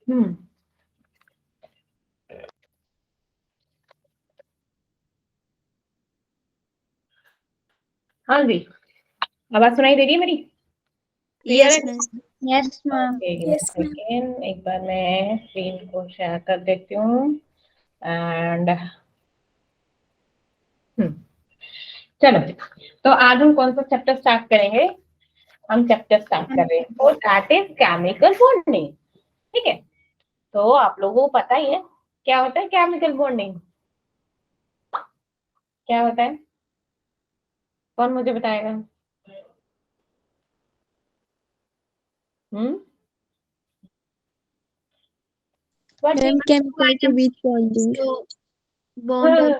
हम्म, हाँ जी, आवाज सुनाई दे रही है मेरी? क्लियर यस है? Ma'am. Yes ma'am. Okay, give yes ma'am. Second, एक बार मैं स्क्रीन को शेयर कर देती हूँ। एंड चलो, तो आज हम कौन सा चैप्टर स्टार्ट करेंगे? हम चैप्टर स्टार्ट कर रहे हैं, तो दैट इज केमिकल बॉन्डिंग। ठीक है, तो आप लोगों को पता ही है क्या होता है केमिकल बॉन्डिंग, क्या होता है? कौन मुझे बताएगा? हम्म, व्हाट मैम केमिकल के बीच बॉन्डिंग। मीन? तो बॉन्ड होता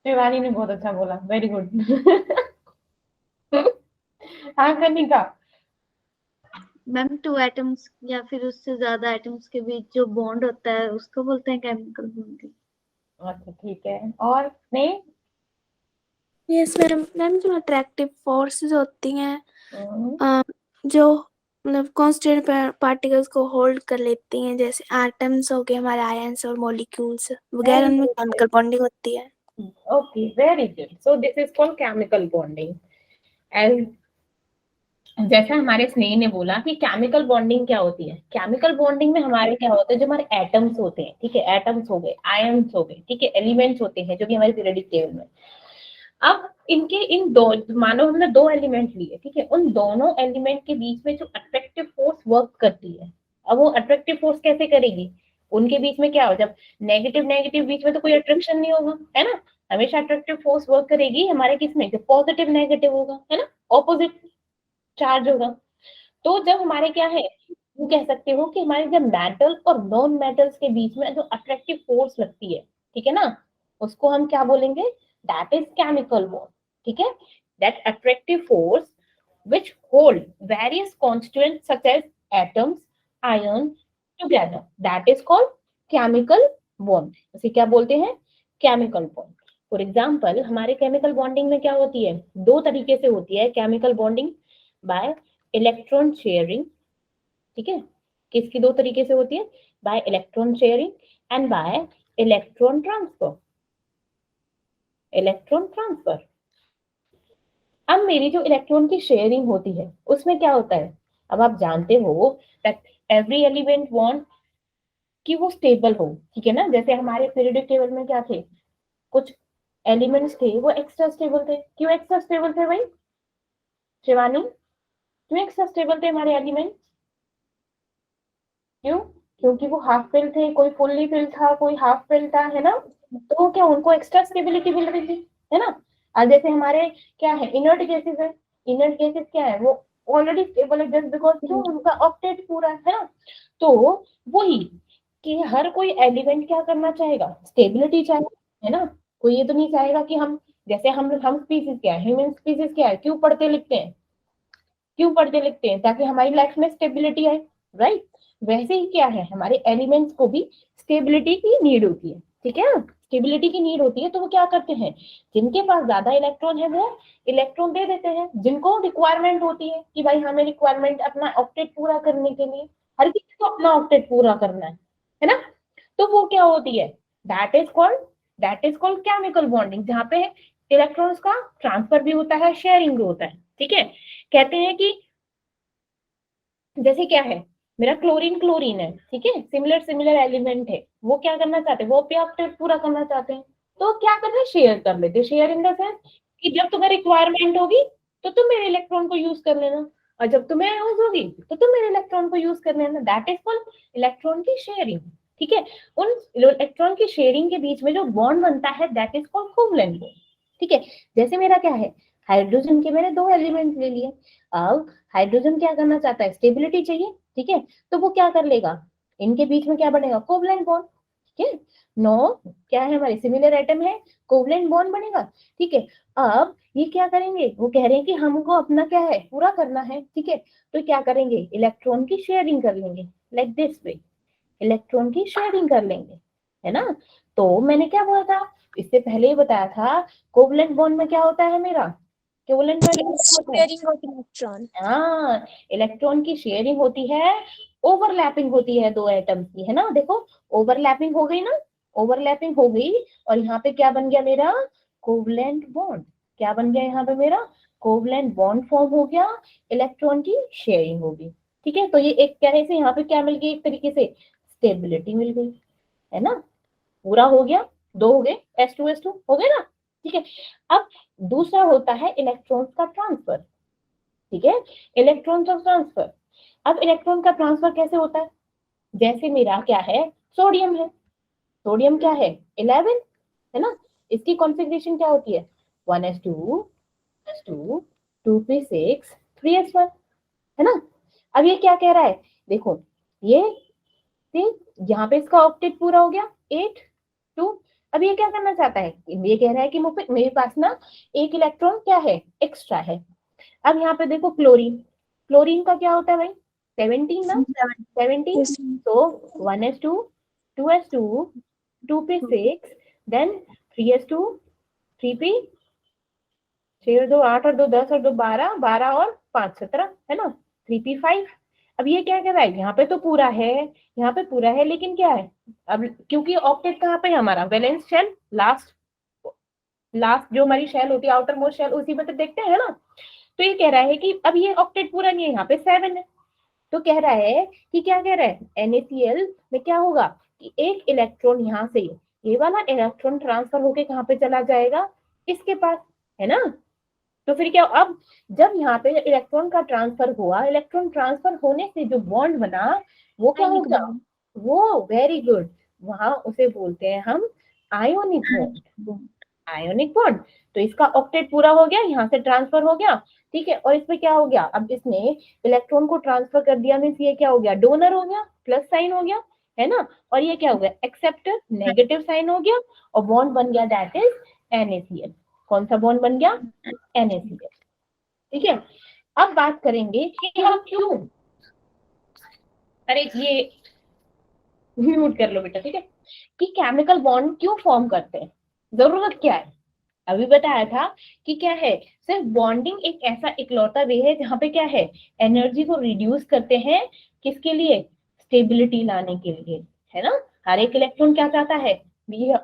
शिवानी ने बहुत अच्छा बोला, वेरी गुड। हाँ कनिका। मैम, टू एटम्स या फिर उससे ज्यादा एटम्स के बीच जो बॉन्ड होता है उसको बोलते हैं केमिकल बॉन्डिंग। अच्छा ठीक है, और नहीं? Yes ma'am. मैम जो अट्रैक्टिव फोर्सेस होती हैं, हम्म, जो मतलब कांस्टेंट पार्टिकल्स को होल्ड कर लेती हैं, जैसे एटम्स हो गए हमारे, आयंस और मॉलिक्यूल्स वगैरह, वेरी उनमें गुड, केमिकल बॉन्डिंग होती है। Okay very good. So this is called chemical bonding. As जैसा हमारे स्नेह ने बोला कि केमिकल बॉन्डिंग क्या होती है, केमिकल बॉन्डिंग में हमारे क्या होता है, जो हमारे एटम्स होते हैं, ठीक है, एटम्स हो गए, आयंस हो गए, ठीक है, एलिमेंट्स होते हैं जो कि हमारे पीरियोडिक टेबल में। अब इनके इन दो, मानो हमने दो एलिमेंट लिए, ठीक है, उन दोनों एलिमेंट के बीच में जो अट्रैक्टिव फोर्स वर्क करती है, अब वो अट्रैक्टिव फोर्स कैसे करेगी? उनके बीच में क्या हो, जब नेगेटिव नेगेटिव बीच में तो कोई अट्रैक्शन नहीं होगा, है ना? हमेशा अट्रैक्टिव फोर्स वर्क करेगी हमारे किसमें, जो पॉजिटिव नेगेटिव होगा, है ना, ऑपोजिट चार्ज होगा। तो जब हमारे क्या है, वो कह सकते हो कि हमारे जब मेटल और नॉन मेटल्स के बीच में जो अट्रैक्टिव फोर्स लगती है, ठीक है ना, उसको हम क्या बोलेंगे? That is chemical bond. ठीक है, that attractive force which hold various constituents such as atoms, ions together, that is called chemical bond। इसे क्या बोलते हैं? Chemical bond. फॉर एग्जाम्पल हमारे केमिकल बॉन्डिंग में क्या होती है, दो तरीके से होती है chemical bonding, bye electron sharing, ठीक है, किसकी दो तरीके से होती है? Bye electron sharing and bye electron transfer, electron transfer. अब मेरी जो इलेक्ट्रॉन की शेयरिंग होती है उसमें क्या होता है, अब आप जानते हो दैट एवरी एलिमेंट वांट कि वो स्टेबल हो, ठीक है ना, जैसे हमारे पीरियोडिक टेबल में क्या थे, कुछ एलिमेंट्स थे वो एक्स्ट्रा स्टेबल थे। क्यों एक्स्ट्रा स्टेबल थे भाई शिवानी, क्यों एक्स्ट्रा स्टेबल थे हमारे एलिमेंट? क्यों? क्योंकि वो हाफ फिल थे, कोई फुल्ली फिल था, कोई हाफ फिल था, है ना, तो क्या उनको एक्स्ट्रा स्टेबिलिटी मिल रही थी, है ना। और जैसे हमारे क्या है, इनर्ट केसेस है, इनर्ट केसेस क्या है, वो ऑलरेडी स्टेबल है जस्ट बिकॉज क्यों, उनका ऑक्टेट पूरा है ना। तो वही कि हर कोई एलिमेंट क्या करना चाहेगा, स्टेबिलिटी चाहेगा, है ना। कोई ये तो नहीं चाहेगा कि हम, जैसे हम स्पीसीज क्या है, ह्यूमन स्पीसीज क्या है, क्यों पढ़ते लिखते हैं, क्यों पढ़ते लिखते हैं, ताकि हमारी लाइफ में स्टेबिलिटी आए, राइट। वैसे ही क्या है, हमारे एलिमेंट्स को भी स्टेबिलिटी की नीड होती है, ठीक है, स्टेबिलिटी की नीड होती है, तो वो क्या करते हैं, जिनके पास ज्यादा इलेक्ट्रॉन है वो इलेक्ट्रॉन दे देते हैं, जिनको रिक्वायरमेंट होती है कि भाई हमें रिक्वायरमेंट अपना ऑक्टेट पूरा करने के लिए, हर किसी को अपना ऑक्टेट पूरा करना है ना, तो वो क्या होती है, that is called, that is called chemical bonding, जहाँ पे इलेक्ट्रॉन्स का ट्रांसफर भी होता है, शेयरिंग भी होता है, ठीक है। कहते हैं कि जैसे क्या है, मेरा क्लोरीन क्लोरीन है, ठीक है, सिमिलर सिमिलर एलिमेंट है, वो क्या करना चाहते हैं, वो अपने ऑक्टेट पूरा करना चाहते हैं, तो क्या कर रहे हैं, शेयर कर लेते हैं, शेयर इन द सेंस कि जब तुम्हें रिक्वायरमेंट होगी तो तुम मेरे इलेक्ट्रॉन को यूज कर लेना, और जब तुम्हें यूज होगी तो तुम मेरे इलेक्ट्रॉन को यूज कर लेना, दैट इज कॉल्ड इलेक्ट्रॉन की शेयरिंग, ठीक है। उन इलेक्ट्रॉन की शेयरिंग के बीच में जो बॉन्ड बनता है that is called covalent bond, ठीक है। जैसे मेरा क्या है, हाइड्रोजन के मैंने दो एलिमेंट ले लिए, अब हाइड्रोजन क्या करना चाहता है, स्टेबिलिटी चाहिए, ठीक है, तो वो क्या कर लेगा, इनके बीच में क्या बनेगा, कोवलेंट बॉन्ड, ठीक है। नो, क्या है, हमारे सिमिलर एटम है, कोवलेंट बॉन्ड बनेगा, ठीक है। अब ये क्या करेंगे, वो कह रहे हैं कि हमको अपना क्या है, पूरा करना है, ठीक है, तो क्या करेंगे, इलेक्ट्रॉन की शेयरिंग कर लेंगे, लाइक दिस वे, इलेक्ट्रॉन की शेयरिंग कर लेंगे, है ना। तो मैंने क्या बोला था, इससे पहले ही बताया था, कोवलेंट बॉन्ड में क्या होता है मेरा, कोवेलेंट बॉन्डिंग में क्या होता है? Sharing of electron. हाँ, इलेक्ट्रॉन की शेयरिंग होती है, ओवरलैपिंग होती है दो एटम्स की, है ना। देखो ओवरलैपिंग हो गई ना, ओवरलैपिंग हो गई, और यहाँ पे क्या बन गया मेरा? Covalent bond. क्या बन गया यहाँ पे मेरा? कोवेलेंट बॉन्ड फॉर्म हो गया, इलेक्ट्रॉन की शेयरिंग होगी। ठीक है, तो ये एक तरह से यहाँ पे क्या मिल गई? एक तरीके से स्टेबिलिटी मिल गई, है ना। पूरा हो गया, दो हो गए, S2 हो गए ना। ठीक है, अब दूसरा होता है इलेक्ट्रॉन्स का ट्रांसफर। ठीक है, इलेक्ट्रॉन का ट्रांसफर। अब इलेक्ट्रॉन का ट्रांसफर कैसे होता है? जैसे मेरा क्या है? सोडियम है, सोडियम क्या है? 11, है ना। इसकी कॉन्फ़िगरेशन क्या होती है? 1s2 2 2p6 3s1, है ना। अब ये क्या कह रहा है? देखो ये यहाँ पे इसका ऑक्टेट पूरा हो गया 8 2। अब ये क्या करना चाहता है? ये कह रहा है कि मेरे पास ना एक इलेक्ट्रॉन क्या है? एक्स्ट्रा है। अब यहाँ पे देखो क्लोरीन, क्लोरीन का क्या होता है भाई? 17 ना, 17। तो 1s2 2s2 2p6 then 3s2 3p 6 और 2 8 और 2 10 और 2 12 12 और 5 17, है ना। 3p5। अब ये क्या कर रहा है? यहाँ पे तो पूरा है, यहाँ पे पूरा है, लेकिन क्या है अब? क्योंकि ऑक्टेट कहाँ पे है हमारा? वैलेंस शेल, लास्ट लास्ट जो हमारी शेल होती है, आउटर मोस्ट शेल, उसी में तो देखते हैं ना। तो ये कह रहा है कि अब ये ऑक्टेट पूरा नहीं है, यहाँ पे 7 है। तो कह रहा है कि क्या कह रहा है? NaCl में क्या होगा कि एक इलेक्ट्रॉन यहाँ से, ये वाला इलेक्ट्रॉन ट्रांसफर होके कहाँ पे चला जाएगा? इसके पास, है ना। तो फिर क्या? अब जब यहाँ पे इलेक्ट्रॉन का ट्रांसफर हुआ, इलेक्ट्रॉन ट्रांसफर होने से जो बॉन्ड बना वो क्या Ionic होगा? bond. वो वेरी गुड, वहां उसे बोलते हैं हम ionic bond. Ionic bond. Ionic bond. तो इसका ऑक्टेट पूरा हो गया, यहाँ से ट्रांसफर हो गया। ठीक है, और इसमें क्या हो गया? अब इसने इलेक्ट्रॉन को ट्रांसफर कर दिया, मीन्स ये क्या हो गया? डोनर हो गया, प्लस साइन हो गया, है ना। और ये क्या हो गया? एक्सेप्टर, नेगेटिव साइन हो गया, और बॉन्ड बन गया, दैट इज NaCl। कौन सा बॉन्ड बन गया? NaCl। ठीक है, अब बात करेंगे कि हम क्यों, अरे ये म्यूट कर लो बेटा, ठीक है, कि केमिकल बॉन्ड क्यों फॉर्म करते हैं, जरूरत क्या है। अभी बताया था कि क्या है? सिर्फ बॉन्डिंग एक ऐसा इकलौता वे है जहाँ पे क्या है? एनर्जी को रिड्यूस करते हैं, किसके लिए? स्टेबिलिटी लाने के लिए, है ना। हर एक इलेक्ट्रॉन क्या चाहता है?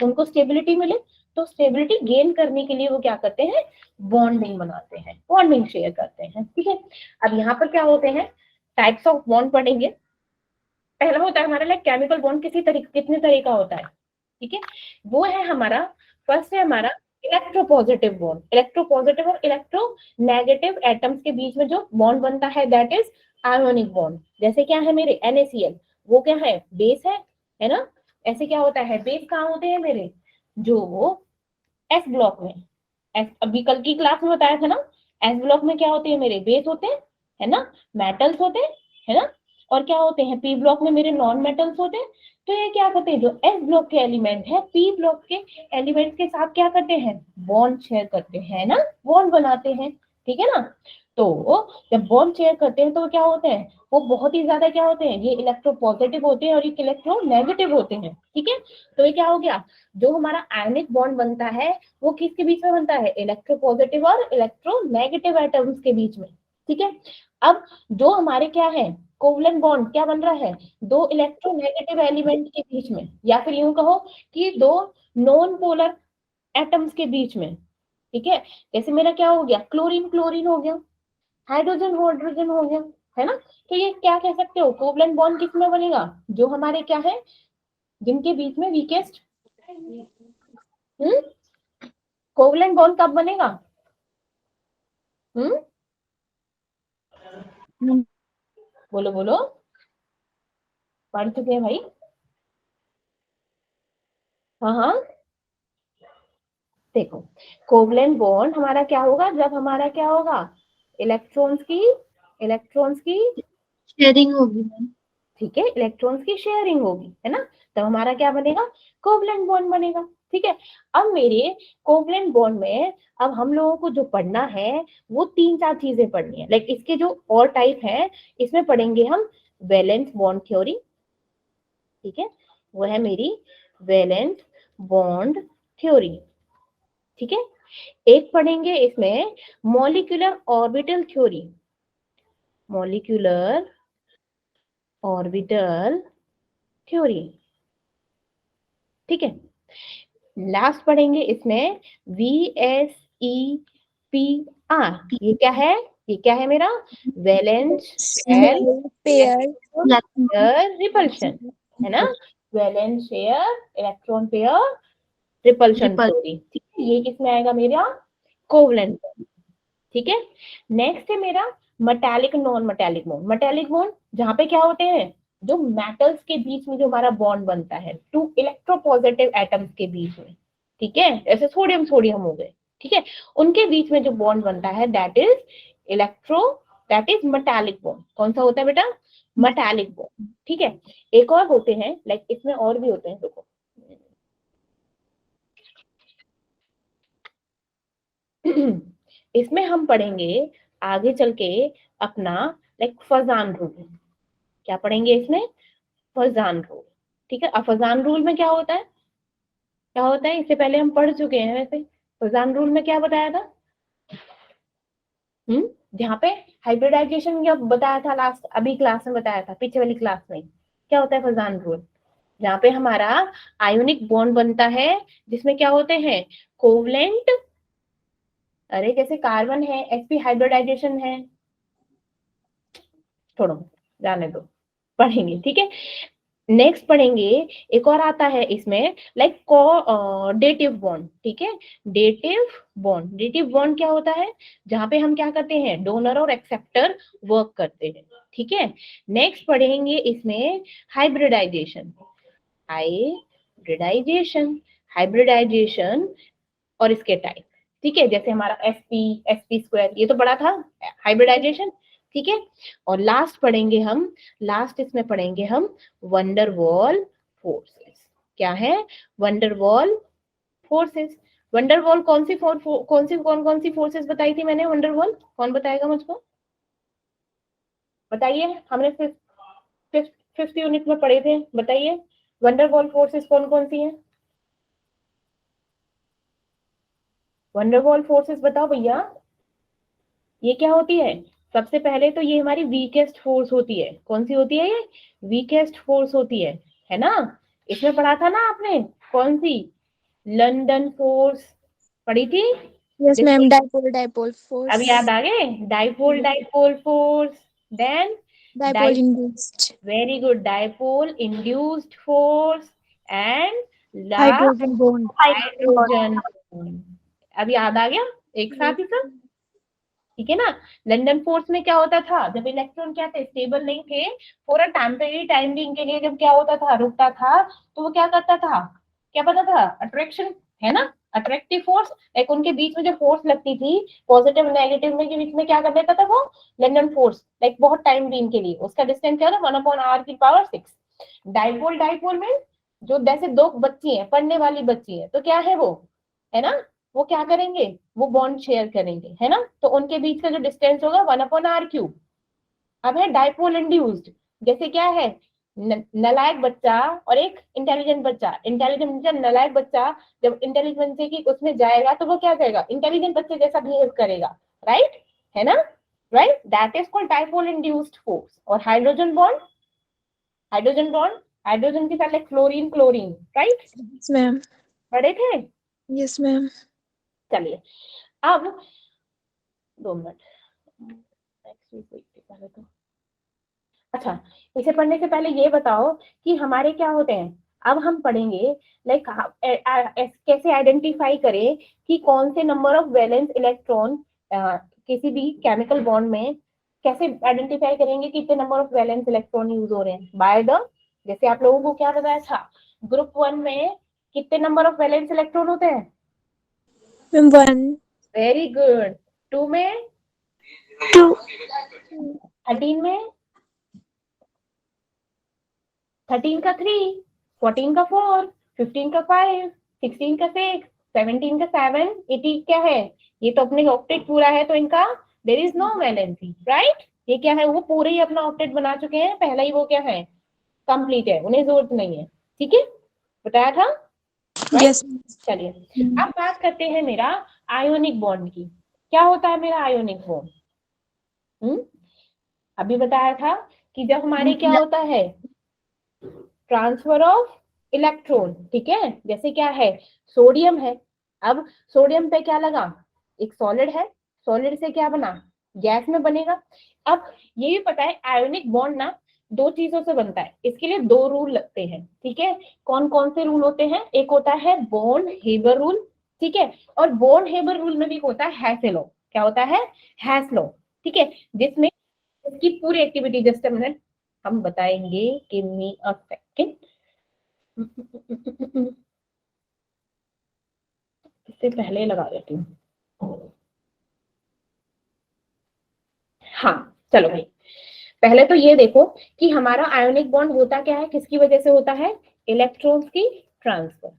उनको स्टेबिलिटी मिले, तो स्टेबिलिटी गेन करने के लिए वो क्या करते हैं? बॉन्डिंग बनाते हैं, बॉन्डिंग शेयर करते हैं। ठीक है, अब यहाँ पर क्या होते हैं? टाइप्स ऑफ बॉन्ड पढ़ेंगे। पहला होता है हमारा लाइक केमिकल बॉन्ड कितने तरह का होता है? ठीक है, वो है हमारा, फर्स्ट है हमारा इलेक्ट्रोपॉजिटिव बॉन्ड। इलेक्ट्रोपॉजिटिव और इलेक्ट्रोनेगेटिव एटम्स के बीच में जो बॉन्ड बनता है दैट इज आयोनिक बॉन्ड। जैसे क्या है मेरे? NaCl, वो क्या है? बेस है ना। ऐसे क्या होता है? बेस कहाँ होते हैं मेरे? जो S ब्लॉक में, अभी कल की क्लास में बताया था ना, S ब्लॉक में क्या होते हैं मेरे? बेस होते हैं, है ना, मेटल्स होते हैं, है ना। और क्या होते हैं? P ब्लॉक में मेरे नॉन मेटल्स होते हैं। तो ये क्या करते हैं? जो S ब्लॉक के एलिमेंट है, P ब्लॉक के एलिमेंट के साथ क्या करते हैं? बॉन्ड शेयर करते हैं ना, बॉन्ड बनाते हैं। ठीक है ना। तो जब बॉन्ड शेयर करते हैं तो क्या होते हैं? वो बहुत ही ज्यादा क्या होते हैं? ये इलेक्ट्रोपॉजिटिव होते हैं और ये इलेक्ट्रोनेगेटिव होते हैं। ठीक है, तो ये क्या हो गया? जो हमारा आयनिक बॉन्ड बनता है वो किसके बीच में बनता है? इलेक्ट्रोपॉजिटिव और इलेक्ट्रोनेगेटिव एटम्स के बीच में। ठीक है, अब जो हमारे क्या है? कोवलेंट बॉन्ड क्या बन रहा है? दो इलेक्ट्रोनेगेटिव एलिमेंट के बीच में, या फिर यूं कहो कि दो नॉन पोलर एटम्स के बीच में। ठीक है, जैसे मेरा क्या हो गया? क्लोरीन क्लोरीन हो गया, हाइड्रोजन हाइड्रोजन हो गया, है ना। तो ये क्या कह सकते हो? कोवलेंट बॉन्ड किस में बनेगा? जो हमारे क्या है, जिनके बीच में वीकेस्ट, कोवलेंट बॉन्ड कब बनेगा? बोलो बोलो, पढ़ चुके हैं भाई? हाँ हाँ, देखो कोवलेंट बॉन्ड हमारा क्या होगा? जब हमारा क्या होगा? इलेक्ट्रॉन्स की शेयरिंग होगी मैम। ठीक है, इलेक्ट्रॉन्स की शेयरिंग होगी, है ना। तब हमारा क्या बनेगा? कोवलेंट बॉन्ड बनेगा। ठीक है, अब मेरे कोवलेंट बॉन्ड में अब हम लोगों को जो पढ़ना है वो 3-4 चीजें पढ़नी है। लाइक इसके जो और टाइप है, इसमें पढ़ेंगे हम वैलेंस बॉन्ड थ्योरी। ठीक है, वो है मेरी वैलेंस बॉन्ड थ्योरी। ठीक है, एक पढ़ेंगे इसमें molecular orbital theory, molecular orbital theory, ठीक है। लास्ट पढ़ेंगे इसमें VSEPR, ये क्या है, ये क्या है मेरा, वैलेंस शेल पेयर रिपल्शन, है ना, valence shell electron pair repulsion theory, ठीक है। ये किसमें आएगा मेरा, कोवलेंट, ठीक है। नेक्स्ट है मेरा metallic non metallic bond, metallic bond जहां पे क्या होते हैं, जो मेटल्स के बीच में जो हमारा बॉन्ड बनता है टू इलेक्ट्रोपॉजिटिव एटम्स के बीच में, ठीक है, ऐसे सोडियम सोडियम हो गए, ठीक है, उनके बीच में जो बॉन्ड बनता है दैट इज मेटालिक बॉन्ड। कौन सा होता है बेटा, मेटालिक बॉन्ड, ठीक है। एक और होते हैं, लाइक इसमें और भी होते हैं, देखो इसमें हम पढ़ेंगे आगे चल के अपना लाइक फजान रूल, क्या पढ़ेंगे इसमें, फजान रूल, ठीक है। अब फजान रूल में क्या होता है, क्या होता है, इससे पहले हम पढ़ चुके हैं वैसे। फजान रूल में क्या बताया था, जहाँ पे हाइब्रिडाइजेशन क्या बताया था लास्ट, अभी क्लास में बताया था, पीछे वाली क्लास में। क्या होता है फजान रूल, जहाँ पे हमारा आयोनिक बॉन्ड बनता है जिसमें क्या होते हैं, कोवलेंट, अरे जैसे कार्बन है, sp हाइब्रिडाइजेशन है, छोड़ो जाने दो, पढ़ेंगे, ठीक है। नेक्स्ट पढ़ेंगे एक और आता है इसमें लाइक डेटिव बॉन्ड, ठीक है। डेटिव बॉन्ड, डेटिव बॉन्ड क्या होता है, जहां पे हम क्या करते हैं, डोनर और एक्सेप्टर वर्क करते हैं, ठीक है। नेक्स्ट पढ़ेंगे इसमें हाइब्रिडाइजेशन, हाइब्रिडाइजेशन, हाइब्रिडाइजेशन और इसके टाइप, ठीक है, जैसे हमारा sp स्क्वायर, ये तो बड़ा था हाइब्रिडाइजेशन, ठीक है। और लास्ट पढ़ेंगे हम, लास्ट इसमें पढ़ेंगे हम वंडरवॉल फोर्सेस, क्या है, वंडरवॉल फोर्सेस। वंडरवॉल कौन सी कौन सी फोर्सेस बताई थी मैंने, वंडरवॉल कौन बताएगा मुझको, बताइए, हमने फिफ्थ यूनिट में पढ़े थे, बताइए वंडरवॉल फोर्सेस कौन कौन सी है, वंडरवॉल फोर्सेस बताओ भैया। ये क्या होती है, सबसे पहले तो ये हमारी वीकेस्ट फोर्स होती है, कौन सी होती है ये, वीकेस्ट फोर्स होती है ना। इसमें पढ़ा था ना आपने, कौन सी, लंदन फोर्स पढ़ी थी, yes ma'am, dipole dipole force, अब याद आ गए, dipole dipole force, then dipole induced, very good, dipole induced force, and hydrogen bond, hydrogen, अब याद आ गया एक साथ ही सब, ठीक है ना। लंदन फोर्स में क्या होता था, जब इलेक्ट्रॉन क्या थे, स्टेबल नहीं थे, for a temporary time being के लिए जब क्या होता था, रुकता था, तो वो क्या करता था, क्या पता था, अट्रैक्शन, है ना, अट्रैक्टिव फोर्स, एक उनके बीच में जो फोर्स लगती थी पॉजिटिव नेगेटिव में के बीच में, क्या कर देता था वो लंदन फोर्स, लाइक बहुत टाइम बीइंग के लिए, उसका डिस्टेंस क्या था 1/r⁶। डाइपोल, डाइपोल में जो जैसे दो बच्ची हैं, पढ़ने वाली बच्ची है, तो क्या है वो, है ना, वो क्या करेंगे, वो बॉन्ड शेयर करेंगे, है ना, तो उनके बीच का जो डिस्टेंस होगा 1/r3। अब है डाइपोल इंड्यूस्ड, जैसे क्या है, नलायक बच्चा और एक इंटेलिजेंट बच्चा, इंटेलिजेंट बच्चा, नलायक बच्चा जब इंटेलिजेंस की उसमें जाएगा तो वो क्या करेगा, इंटेलिजेंट बच्चे जैसा बिहेव करेगा, राइट, है ना, right, that is called dipole induced force. और hydrogen bond, hydrogen bond, hydrogen के साथ chlorine, chlorine, right, yes ma'am, पढ़े थे, यस मैम। चलिए अब 2 मिनट, तो अच्छा, इसे पढ़ने से पहले ये बताओ कि हमारे क्या होते हैं, अब हम पढ़ेंगे लाइक कैसे आइडेंटिफाई करें कि कौन से नंबर ऑफ वैलेंस इलेक्ट्रॉन किसी भी केमिकल बॉन्ड में, कैसे आइडेंटिफाई करेंगे कि कितने number of valence electron use हो रहे हैं, बाय द, जैसे आप लोगों को क्या बताया था, ग्रुप 1 में कितने नंबर ऑफ वैलेंस इलेक्ट्रॉन होते हैं, मैम 1, वेरी गुड, 2 में, 2, 13 में, 13 का 3, 14 का 4, 15 का 5, 16 का 6, 17 का 7, 18 क्या है, ये तो अपने ऑक्टेट पूरा है, तो इनका there is no valency, right, ये क्या है, वो पूरे ही अपना ऑक्टेट बना चुके हैं, पहला ही वो क्या है, कंप्लीट है, उन्हें जरूरत नहीं है, ठीक है, बताया था, right? यस। चलिए अब बात करते हैं मेरा आयोनिक बॉन्ड की। क्या होता है मेरा आयोनिक बॉन्ड? अभी बताया था कि जब हमारे क्या होता है, ट्रांसफर ऑफ इलेक्ट्रॉन, ठीक है, जैसे क्या है, सोडियम है, अब सोडियम पे क्या लगा, एक सॉलिड है, सॉलिड से क्या बना, गैस में बनेगा। अब ये भी पता है आयोनिक बॉन्ड ना दो चीजों से बनता है, इसके लिए दो रूल लगते हैं, ठीक है। कौन कौन से रूल होते हैं? एक होता है बॉर्न हेबर रूल, ठीक है, और बॉर्न हेबर रूल में भी होता है हेस लॉ। क्या होता है? हेस लॉ, ठीक है, जिसमें इसकी पूरी एक्टिविटी जस्ट अ मिनट हम बताएंगे। Give me a second. इससे पहले लगा देती हूँ। हाँ चलो भाई, पहले तो ये देखो कि हमारा आयोनिक बॉन्ड होता क्या है, किसकी वजह से होता है? इलेक्ट्रॉन्स की ट्रांसफर,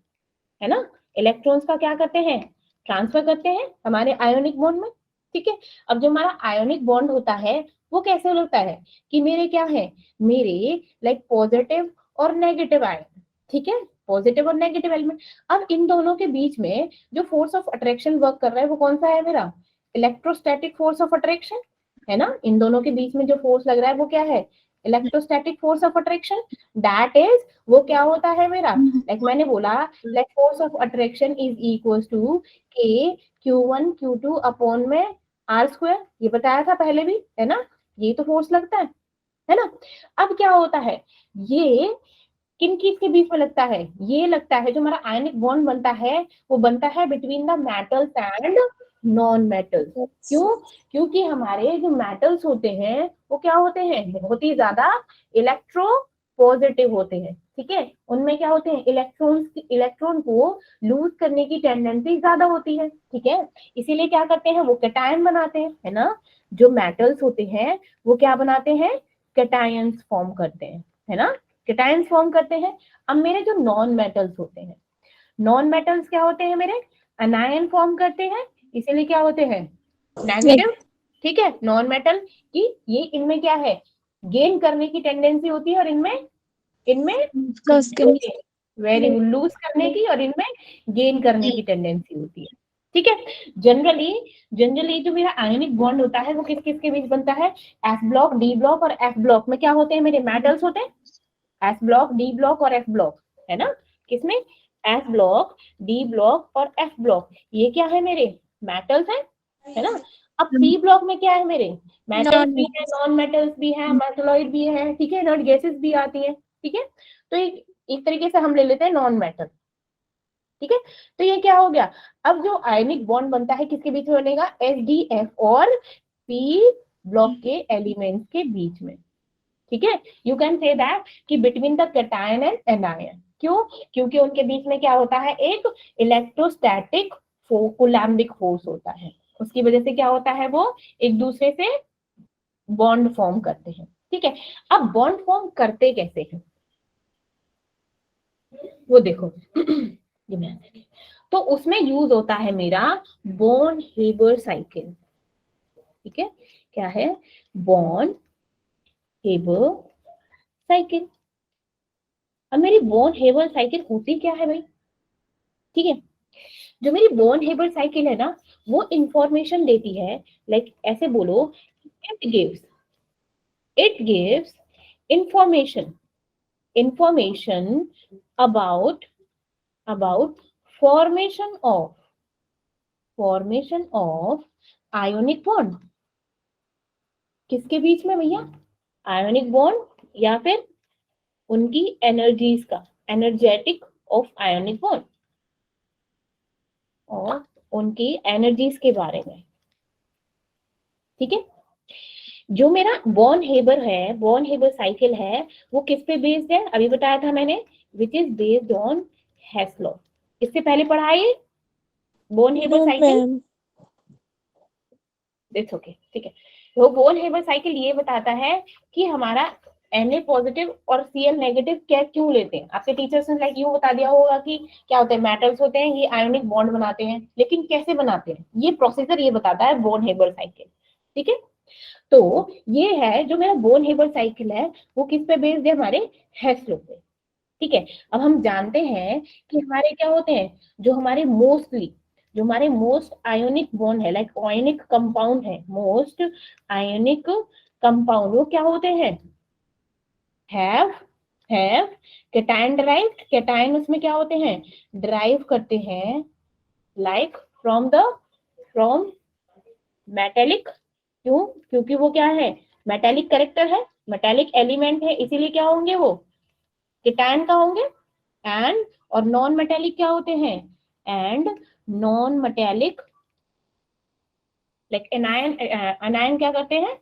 है ना। इलेक्ट्रॉन्स का क्या करते हैं? ट्रांसफर करते हैं हमारे आयोनिक बॉन्ड में, ठीक है। अब जो हमारा आयोनिक बॉन्ड होता है वो कैसे होता है कि मेरे क्या है, मेरे लाइक पॉजिटिव और नेगेटिव आयन, ठीक है, पॉजिटिव और नेगेटिव एलिमेंट। अब इन दोनों के बीच में जो फोर्स ऑफ अट्रैक्शन वर्क कर रहा है वो कौन सा है मेरा? इलेक्ट्रोस्टैटिक फोर्स ऑफ अट्रैक्शन, है ना। इन दोनों के बीच में जो फोर्स लग रहा है वो क्या है? Electrostatic force of attraction. That is, वो क्या होता है मेरा, लाइक मैंने बोला, like force of attraction is equal to k Q1 Q2 upon में R², ये बताया था पहले भी, है ना। ये तो फोर्स लगता है ना। अब क्या होता है, ये किन चीज के बीच में लगता है? ये लगता है, जो हमारा आयनिक बॉन्ड बनता है वो बनता है between the metals and non metals. क्यों? क्योंकि हमारे जो मेटल्स होते हैं वो क्या होते हैं, बहुत ही ज्यादा इलेक्ट्रो पॉजिटिव होते हैं, ठीक है। उनमें क्या होते हैं, इलेक्ट्रॉन को लूज करने की टेंडेंसी ज्यादा होती है, ठीक है। इसीलिए क्या करते हैं, वो कैटायन बनाते हैं, है ना। जो मेटल्स होते हैं वो क्या बनाते हैं, कैटायंस फॉर्म करते हैं, है ना, कैटायंस फॉर्म करते हैं। अब मेरे जो नॉन मेटल्स होते हैं, नॉन मेटल्स क्या होते हैं मेरे, अनायन फॉर्म करते हैं, इसीलिए क्या होते हैं, नेगेटिव, ठीक है। नॉन मेटल की ये इनमें क्या है, गेन करने की टेंडेंसी होती है, और इनमें वेरी लूज करने की, और इनमें गेन करने की टेंडेंसी होती है, ठीक है। जनरली जो मेरा आयनिक बॉन्ड होता है वो किस किस के बीच बनता है? एस ब्लॉक, डी ब्लॉक और एफ ब्लॉक में क्या होते हैं मेरे, मेटल्स होते हैं। एस ब्लॉक, डी ब्लॉक और एफ ब्लॉक, है ना। किसमें? एस ब्लॉक, डी ब्लॉक और एफ ब्लॉक, ये क्या है मेरे, मेटल्स है ना। अब पी ब्लॉक में क्या है मेरे, मेटल्स भी है, नॉन मेटल्स भी है, मेटलॉइड भी है, ठीक है, नॉट गैसेस भी आती है, ठीक है। तो एक तरीके से हम ले लेते हैं नॉन मेटल, ठीक है। तो ये क्या हो गया, अब जो आयनिक बॉन्ड बनता है किसके बीच में बनेगा, SDF और पी ब्लॉक के एलिमेंट्स के बीच में, ठीक है। यू कैन से दैट कि between the cation and anion. क्यों? क्योंकि उनके बीच में क्या होता है, एक इलेक्ट्रोस्टैटिक कूलैम्बिक फोर्स होता है, उसकी वजह से क्या होता है, वो एक दूसरे से बॉन्ड फॉर्म करते हैं, ठीक है। अब बॉन्ड फॉर्म करते कैसे हैं वो देखो। तो उसमें यूज होता है मेरा बॉर्न हेबर साइकिल, ठीक है। क्या है? Born Haber cycle. अब मेरी बॉर्न हेबर साइकिल होती क्या है भाई, ठीक है। जो मेरी बॉर्न हेबर साइकिल है ना, वो इंफॉर्मेशन देती है, लाइक ऐसे बोलो, it gives information about formation of ionic bond. किसके बीच में भैया? आयोनिक बॉन्ड या फिर उनकी एनर्जीज का, एनर्जेटिक ऑफ आयोनिक बॉन्ड, और उनकी एनर्जीज के बारे में, ठीक है। जो मेरा बॉर्न हेबर साइकिल है, वो किस पे बेस्ड है? अभी बताया था मैंने, which is based on Hess law. इससे पहले पढ़ा है Born Haber cycle, it's okay, ठीक है। तो बॉर्न हेबर साइकिल ये बताता है कि हमारा Na पॉजिटिव और Cl नेगेटिव क्या क्यों लेते हैं। आपके टीचर्स ने लाइक यूं बता दिया होगा कि क्या होते हैं, मेटल्स होते हैं, ये आयोनिक बॉन्ड बनाते हैं, लेकिन कैसे बनाते हैं, ये प्रोसीजर ये बताता है बॉर्न हेबर साइकिल, ठीक है। तो ये है जो मेरा बॉर्न हेबर साइकिल है, वो किस पे बेस्ड है, हमारे हेस लॉ पे, ठीक है। अब हम जानते हैं कि हमारे क्या होते हैं, जो हमारे मोस्टली जो हमारे मोस्ट आयोनिक बॉन्ड है, लाइक आयोनिक कंपाउंड है, मोस्ट आयोनिक कंपाउंड, वो क्या होते हैं? Have have cation derived, cation उसमें क्या होते हैं? ड्राइव करते हैं, लाइक फ्रॉम मेटेलिक। क्यों? क्योंकि वो क्या है? मेटेलिक कैरेक्टर है, मेटेलिक एलिमेंट है, इसीलिए क्या होंगे वो? कैटायन का होंगे। एंड और नॉन मेटेलिक क्या होते हैं? And non metallic like anion, अनायन क्या करते हैं?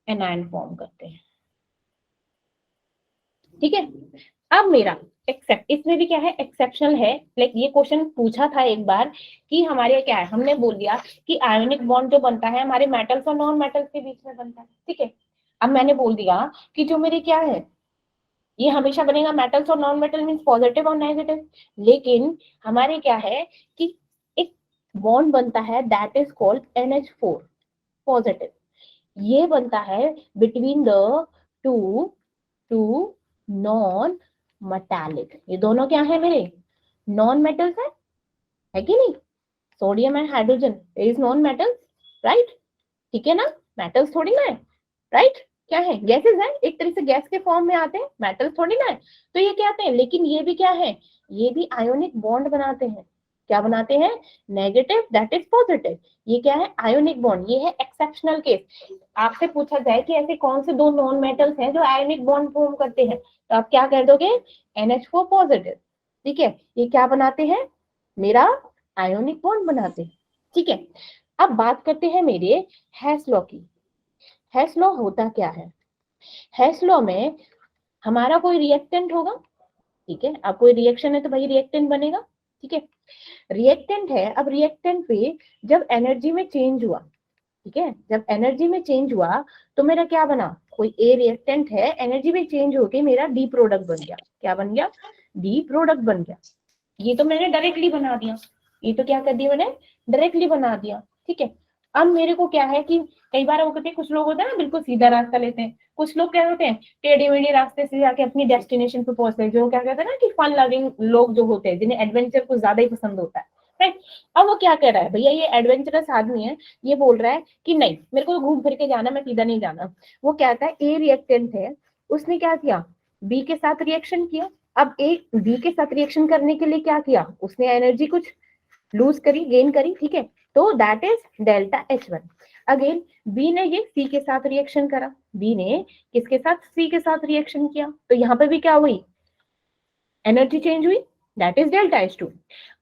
एनायन फॉर्म करते हैं। ठीक है। अब मेरा एक्सेप्ट, इसमें भी क्या है? एक्सेप्शनल है, लाइक ये क्वेश्चन पूछा था एक बार कि हमारे क्या है, हमने बोल दिया कि आयोनिक बॉन्ड जो बनता है हमारे मेटल्स और नॉन मेटल्स के बीच में बनता है। ठीक है। अब मैंने बोल दिया कि जो मेरे क्या है, ये हमेशा बनेगा मेटल्स और नॉन मेटल मीन्स पॉजिटिव और नेगेटिव, लेकिन हमारे क्या है कि एक बॉन्ड बनता है that is called NH4 positive, ये बनता है between the two two non metallic. ये दोनों क्या है मेरे? नॉन मेटल्स है कि नहीं? Sodium and hydrogen is non metals, right? ठीक है ना, मेटल्स थोड़ी ना है, राइट? क्या है? गैसेस है, एक तरह से गैस के फॉर्म में आते हैं, मेटल्स थोड़ी ना है। तो ये क्या आते हैं, लेकिन ये भी क्या है? ये भी आयोनिक बॉन्ड बनाते हैं। क्या बनाते हैं? Negative that is positive. ये क्या है? Ionic bond. ये है एक्सेप्शनल केस। आपसे पूछा जाए कि ऐसे कौन से दो नॉन मेटल्स हैं जो आयोनिक बॉन्ड फॉर्म करते हैं, तो आप क्या कर दोगे? NH4 positive. ठीक है, ये क्या बनाते हैं? मेरा आयोनिक बॉन्ड बनाते हैं। ठीक है। अब बात करते हैं मेरे हेस लॉ की। हेस लॉ होता क्या है? हेस लॉ में हमारा कोई रिएक्टेंट होगा, ठीक है, अब कोई रिएक्शन है तो भाई रिएक्टेंट बनेगा। ठीक है, रिएक्टेंट है, अब रिएक्टेंट पे जब एनर्जी में चेंज हुआ, ठीक है, जब एनर्जी में चेंज हुआ तो मेरा क्या बना? कोई ए रिएक्टेंट है, एनर्जी में चेंज होके मेरा डी प्रोडक्ट बन गया। क्या बन गया? डी प्रोडक्ट बन गया। ये तो मैंने डायरेक्टली बना दिया, ये तो क्या कर दिया मैंने? डायरेक्टली बना दिया। ठीक है। अब मेरे को क्या है कि कई बार वो कहते हैं, कुछ लोग होते हैं ना बिल्कुल सीधा रास्ता लेते हैं, कुछ लोग क्या होते हैं टेढ़े मेढ़े रास्ते से जाके अपनी डेस्टिनेशन पे पहुंचते हैं, जो क्या कहते हैं ना कि फन लविंग लोग जो होते हैं, जिन्हें एडवेंचर कुछ ज्यादा ही पसंद होता है, राइट? अब वो क्या कर रहा है भैया, ये एडवेंचरस आदमी है, ये बोल रहा है कि नहीं मेरे को घूम फिर के जाना, मैं सीधा नहीं जाना। वो कहता है ए रिएक्टेंट है, उसने क्या किया? बी के साथ रिएक्शन किया। अब एक बी के साथ रिएक्शन करने के लिए क्या किया? उसने एनर्जी कुछ लूज करी, गेन करी। ठीक है, तो that is delta H1। Again B ने ये सी के साथ रिएक्शन करा, बी ने किसके साथ? सी के साथ रिएक्शन किया, तो यहाँ पे भी क्या हुई? एनर्जी चेंज हुई, दैट इज डेल्टा H2।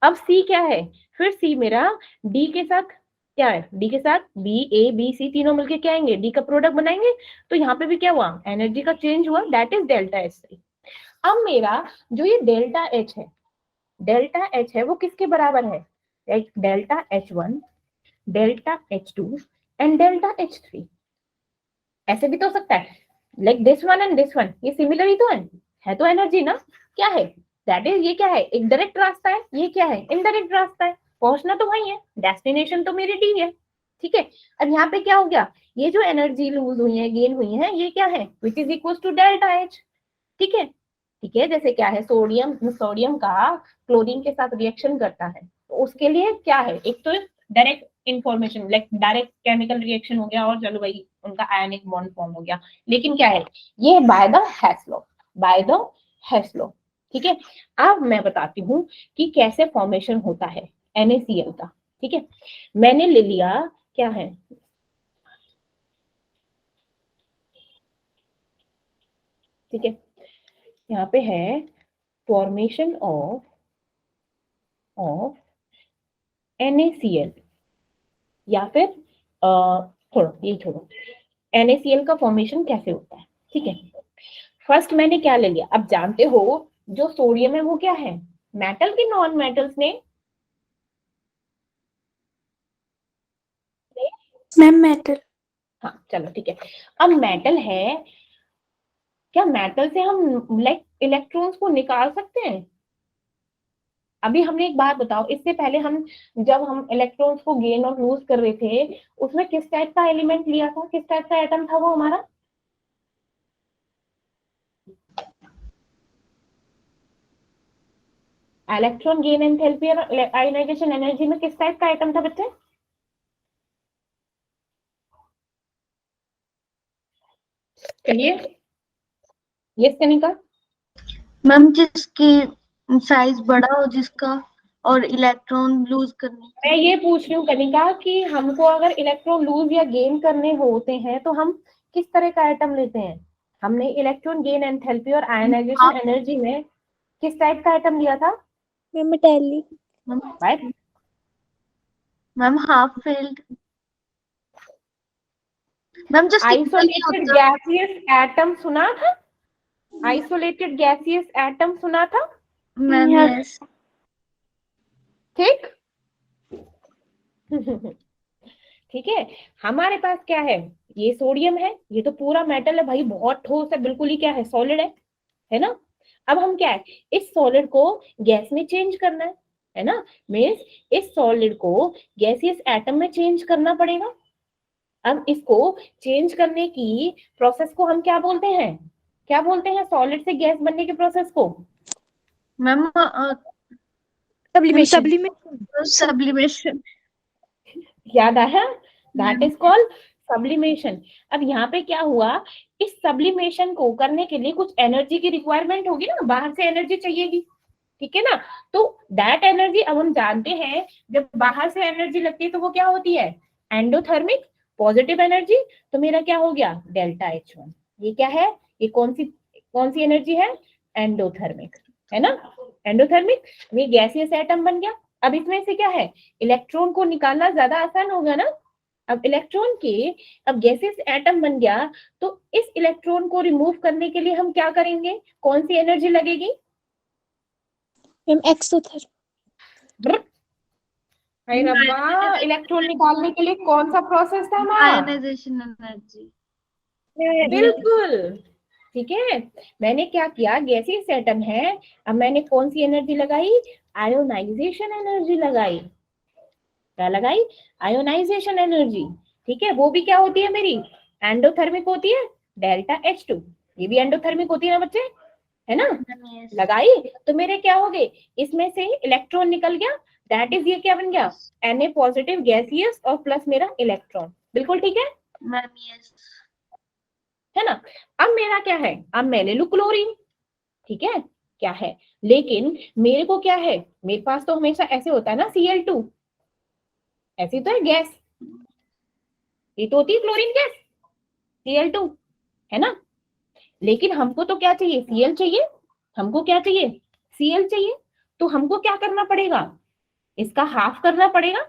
अब सी क्या है? फिर सी मेरा डी के साथ क्या है? डी के साथ बी, ए बी सी तीनों मिलके क्या आएंगे? डी का प्रोडक्ट बनाएंगे, तो यहाँ पे भी क्या हुआ? एनर्जी का चेंज हुआ, दैट इज डेल्टा H3। अब मेरा जो ये डेल्टा H है, डेल्टा H है वो किसके बराबर है? Delta H1, delta H2 and delta H3। ऐसे भी तो हो सकता है, like this one and this one, ये सिमिलर ही तो है तो एनर्जी ना, क्या है? दैट इज, ये क्या है? एक डायरेक्ट रास्ता है, ये क्या है? इनडायरेक्ट रास्ता है, पहुंचना तो वही है, डेस्टिनेशन तो मेरी डी है। ठीक है। अब यहाँ पे क्या हो गया? ये जो एनर्जी लूज हुई है, गेन हुई है, ये क्या है? Which is equal to delta H। ठीक है। ठीक है, जैसे क्या है, सोडियम, सोडियम का क्लोरीन के साथ रिएक्शन करता है, तो उसके लिए क्या है? एक तो direct information, like direct chemical reaction हो गया, और चलो भाई उनका आयनिक बॉन्ड फॉर्म हो गया, लेकिन क्या है? ये by the Hess law, by the Hess law. ठीक है। अब मैं बताती हूँ कि कैसे फॉर्मेशन होता है NaCl का। ठीक है, मैंने ले लिया, क्या है, ठीक है, यहाँ पे है फॉर्मेशन ऑफ NaCl, या फिर छोड़ो, यही छोड़ो, NaCl का फॉर्मेशन कैसे होता है। ठीक है, फर्स्ट मैंने क्या ले लिया? अब जानते हो जो सोडियम है वो क्या है? मेटल की नॉन मेटल्स ने? Ma'am metal. हाँ चलो ठीक है। अब मेटल है, क्या मेटल से हम लाइक इलेक्ट्रॉन्स को निकाल सकते हैं? अभी हमने एक बात बताओ, इससे पहले हम जब हम इलेक्ट्रॉन्स को गेन और लूज कर रहे थे, उसमें किस टाइप का एलिमेंट लिया था, किस टाइप का एटम था वो हमारा? इलेक्ट्रॉन गेन एंथैल्पी और आयनाइजेशन एनर्जी में किस टाइप का आइटम था बच्चे? कहिए, यस कनिका। मैम जिसकी साइज बड़ा हो जिसका, और इलेक्ट्रॉन लूज करने। मैं ये पूछ रही हूँ कनिका कि हमको अगर इलेक्ट्रॉन लूज या गेन करने होते हैं तो हम किस तरह का आइटम लेते हैं? हमने इलेक्ट्रॉन गेन एंथैल्पी और आयनाइजेशन एनर्जी में किस टाइप का आइटम लिया था? Ma'am metallic. Right. Ma'am half field. Ma'am जो आइसोलेटेड गैसियस एटम सुना था? आइसोलेटेड गैसियस एटम सुना था? Ma'am yes. ठीक। ठीक है, हमारे पास क्या है? ये सोडियम है, ये तो पूरा मेटल है भाई, बहुत ठोस है, बिल्कुल ही क्या है, सॉलिड है ना। अब हम क्या है, इस सॉलिड को गैस में चेंज करना है ना। मीन्स इस सॉलिड को गैसियस एटम में चेंज करना पड़ेगा। अब इसको चेंज करने की प्रोसेस को हम क्या बोलते हैं? क्या बोलते हैं सॉलिड से गैस बनने के प्रोसेस को? Ma'am sublimation. याद आया? That is called sublimation. अब यहाँ पे क्या हुआ, इस सब्लिमेशन को करने के लिए कुछ एनर्जी की रिक्वायरमेंट होगी ना, बाहर से एनर्जी चाहिएगी, ठीक है ना। तो दैट एनर्जी अब हम जानते हैं, जब बाहर से एनर्जी लगती है तो वो क्या होती है? Endothermic positive energy. तो मेरा क्या हो गया? Delta H1। ये क्या है? ये कौन सी एनर्जी है? एंडोथर्मिक, है ना। एंडोथर्मिक, ये गैसियस एटम बन गया। अब इसमें से क्या है, इलेक्ट्रॉन को निकालना ज्यादा आसान होगा ना। अब इलेक्ट्रॉन के, अब गैसियस एटम बन गया, तो इस इलेक्ट्रॉन को रिमूव करने के लिए हम क्या करेंगे? कौन सी एनर्जी लगेगी? एक्सोथर्म। अरे रब्बा, इलेक्ट्रॉन निकालने के लिए कौन सा प्रोसेस था हमारा? Ionization energy. बिल्कुल, ठीक है। मैंने क्या किया, गैसियस एटम है, अब मैंने कौन सी एनर्जी लगाई? आयोनाइजेशन एनर्जी लगाई। क्या लगाई? Ionization energy. ठीक है, वो भी क्या होती है मेरी? एंडोथर्मिक होती है, डेल्टा H2। ये भी एंडोथर्मिक होती है ना बच्चे, है ना। लगाई तो मेरे क्या हो गए, इसमें से इलेक्ट्रॉन निकल गया, दैट इज ये क्या बन गया? Na पॉजिटिव गैसियस और प्लस मेरा इलेक्ट्रॉन। बिल्कुल ठीक है, मैम यस। है ना। अब मेरा क्या है, अब मैं ले लू क्लोरीन, ठीक है, क्या है, लेकिन मेरे को क्या है, मेरे पास तो हमेशा ऐसे होता है ना, Cl2, ऐसी तो है गैस, ये तो होती है क्लोरीन गैस, Cl2, है ना। लेकिन हमको तो क्या चाहिए? Cl चाहिए। हमको क्या चाहिए? Cl चाहिए। तो हमको क्या करना पड़ेगा? इसका हाफ करना पड़ेगा।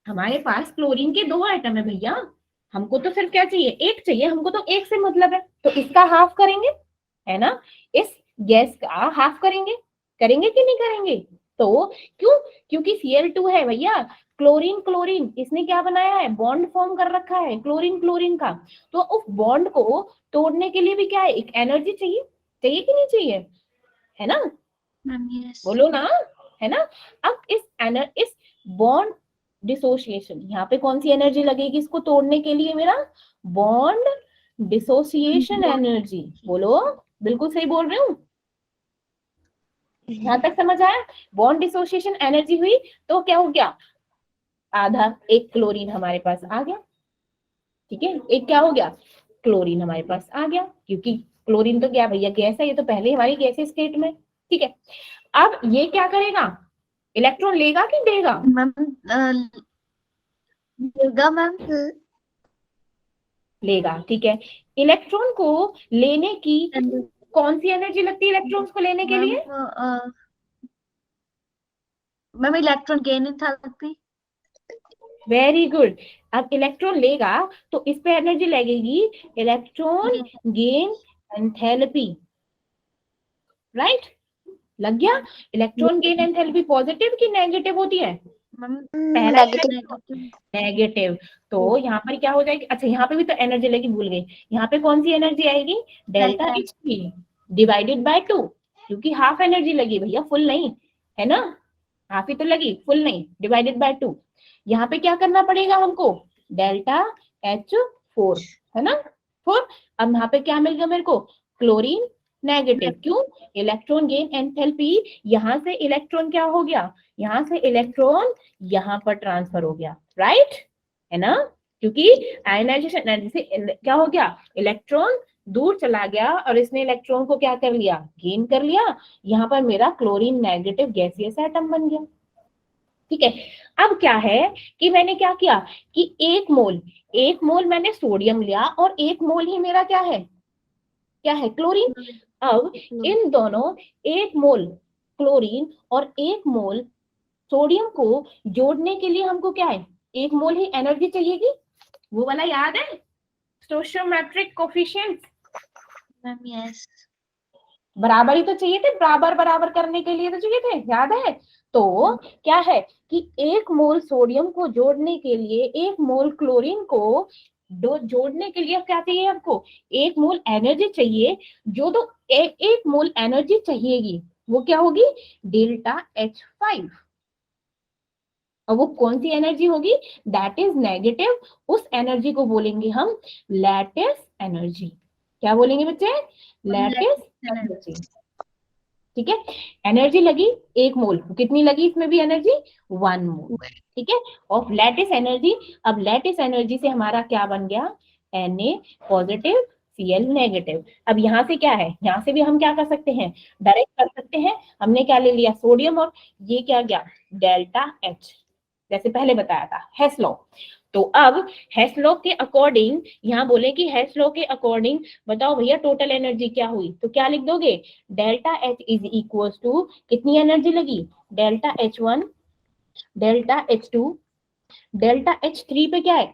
हमारे पास क्लोरीन के 2 आइटम है भैया, हमको तो सिर्फ क्या चाहिए? एक चाहिए, हमको तो एक से मतलब है, तो इसका हाफ करेंगे, है ना। इस गैस का हाफ करेंगे, करेंगे कि नहीं करेंगे? तो क्यों? क्योंकि Cl2 है भैया, क्लोरीन क्लोरीन इसने क्या बनाया है? बॉन्ड फॉर्म कर रखा है क्लोरीन क्लोरीन का। तो उस बॉन्ड को तोड़ने के लिए भी क्या है? एक एनर्जी चाहिए, चाहिए कि नहीं चाहिए? है ना, मैम यस। बोलो ना, है ना। अब इस बॉन्ड डिसोसिएशन, यहाँ पे कौन सी एनर्जी लगेगी इसको तोड़ने के लिए? मेरा बॉन्ड डिसोसिएशन एनर्जी। बोलो, बिल्कुल सही बोल रही हूँ, यहां तक समझ आया? बॉन्ड डिसोसिएशन एनर्जी हुई तो क्या हो गया? आधा, एक क्लोरीन हमारे पास आ गया, ठीक है, एक क्या हो गया? क्लोरीन हमारे पास आ गया, क्योंकि क्लोरीन तो क्या भैया गैस है, ये तो पहले हमारी गैसीय स्टेट में, ठीक है। अब ये क्या करेगा? इलेक्ट्रॉन लेगा कि देगा? मैम देगा मैम। लेगा, ठीक है। इलेक्ट्रॉन को लेने की कौन सी एनर्जी लगती है इलेक्ट्रॉन्स को लेने के लिए? Ma'am electron gain enthalpy. Very good. अब इलेक्ट्रॉन लेगा तो इस पे एनर्जी लगेगी, इलेक्ट्रॉन गेन एंथैल्पी, राइट, लग गया। इलेक्ट्रॉन गेन एंथैल्पी पॉजिटिव की नेगेटिव होती है? पहला नेगेटिव। तो यहाँ पर क्या हो जाएगी? अच्छा, यहाँ पे भी तो एनर्जी लेगी, भूल गई, यहाँ पे कौन सी एनर्जी आएगी? डेल्टा H3 डिवाइडेड बाय 2, क्योंकि हाफ एनर्जी लगी भैया, फुल नहीं, है ना, हाफ ही तो लगी, फुल नहीं, डिवाइडेड बाय 2। यहाँ पे क्या करना पड़ेगा हमको? डेल्टा H4, है ना, 4। अब यहाँ पे क्या मिल गया मेरे को? Chlorine negative. क्यों? इलेक्ट्रॉन गेन एंथैल्पी, यहाँ से इलेक्ट्रॉन क्या हो गया, यहाँ से इलेक्ट्रॉन यहाँ पर ट्रांसफर हो गया, राइट, है ना, क्योंकि आयनाइजेशन एनर्जी से क्या हो गया, इलेक्ट्रॉन दूर चला गया और इसने इलेक्ट्रॉन को क्या कर लिया, गेन कर लिया, यहाँ पर मेरा क्लोरीन नेगेटिव गैसियस एटम बन गया। ठीक है, अब क्या है कि मैंने क्या किया कि एक मोल मैंने सोडियम लिया और एक मोल ही मेरा क्या है क्लोरीन। अब इन दोनों, एक मोल क्लोरीन और एक मोल सोडियम को जोड़ने के लिए हमको क्या है, एक मोल ही एनर्जी चाहिएगी, वो वाला याद है, स्टोइचोमेट्रिक कोफिशिएंट, मैम यस। बराबर ही तो चाहिए थे, बराबर करने के लिए तो चाहिए थे, याद है। तो क्या है कि एक मोल सोडियम को जोड़ने के लिए, एक मोल क्लोरीन को जोड़ने के लिए क्या चाहिए आपको, एक मोल एनर्जी चाहिए। जो तो एक मोल एनर्जी चाहिएगी वो क्या होगी, डेल्टा H5। और वो कौन सी एनर्जी होगी, दैट इज नेगेटिव। उस एनर्जी को बोलेंगे हम लैटिस एनर्जी। क्या बोलेंगे बच्चे, लैटिस एनर्जी। ठीक है, एनर्जी लगी एक मोल, कितनी लगी इसमें भी एनर्जी, 1 मोल। ठीक है, ऑफ लैटिस एनर्जी। अब लैटिस एनर्जी से हमारा क्या बन गया, Na पॉजिटिव Cl नेगेटिव। अब यहाँ से क्या है, यहाँ से भी हम क्या कर सकते हैं, डायरेक्ट कर सकते हैं। हमने क्या ले लिया, सोडियम, और ये क्या गया, डेल्टा H, जैसे पहले बताया था हेस लॉ। तो अब हेस लॉ के अकॉर्डिंग यहाँ बोले कि हेस लॉ के अकॉर्डिंग बताओ भैया टोटल एनर्जी क्या हुई, तो क्या लिख दोगे, delta H is equal to, कितनी एनर्जी लगी, delta H1, delta H2, delta H3 पे क्या है,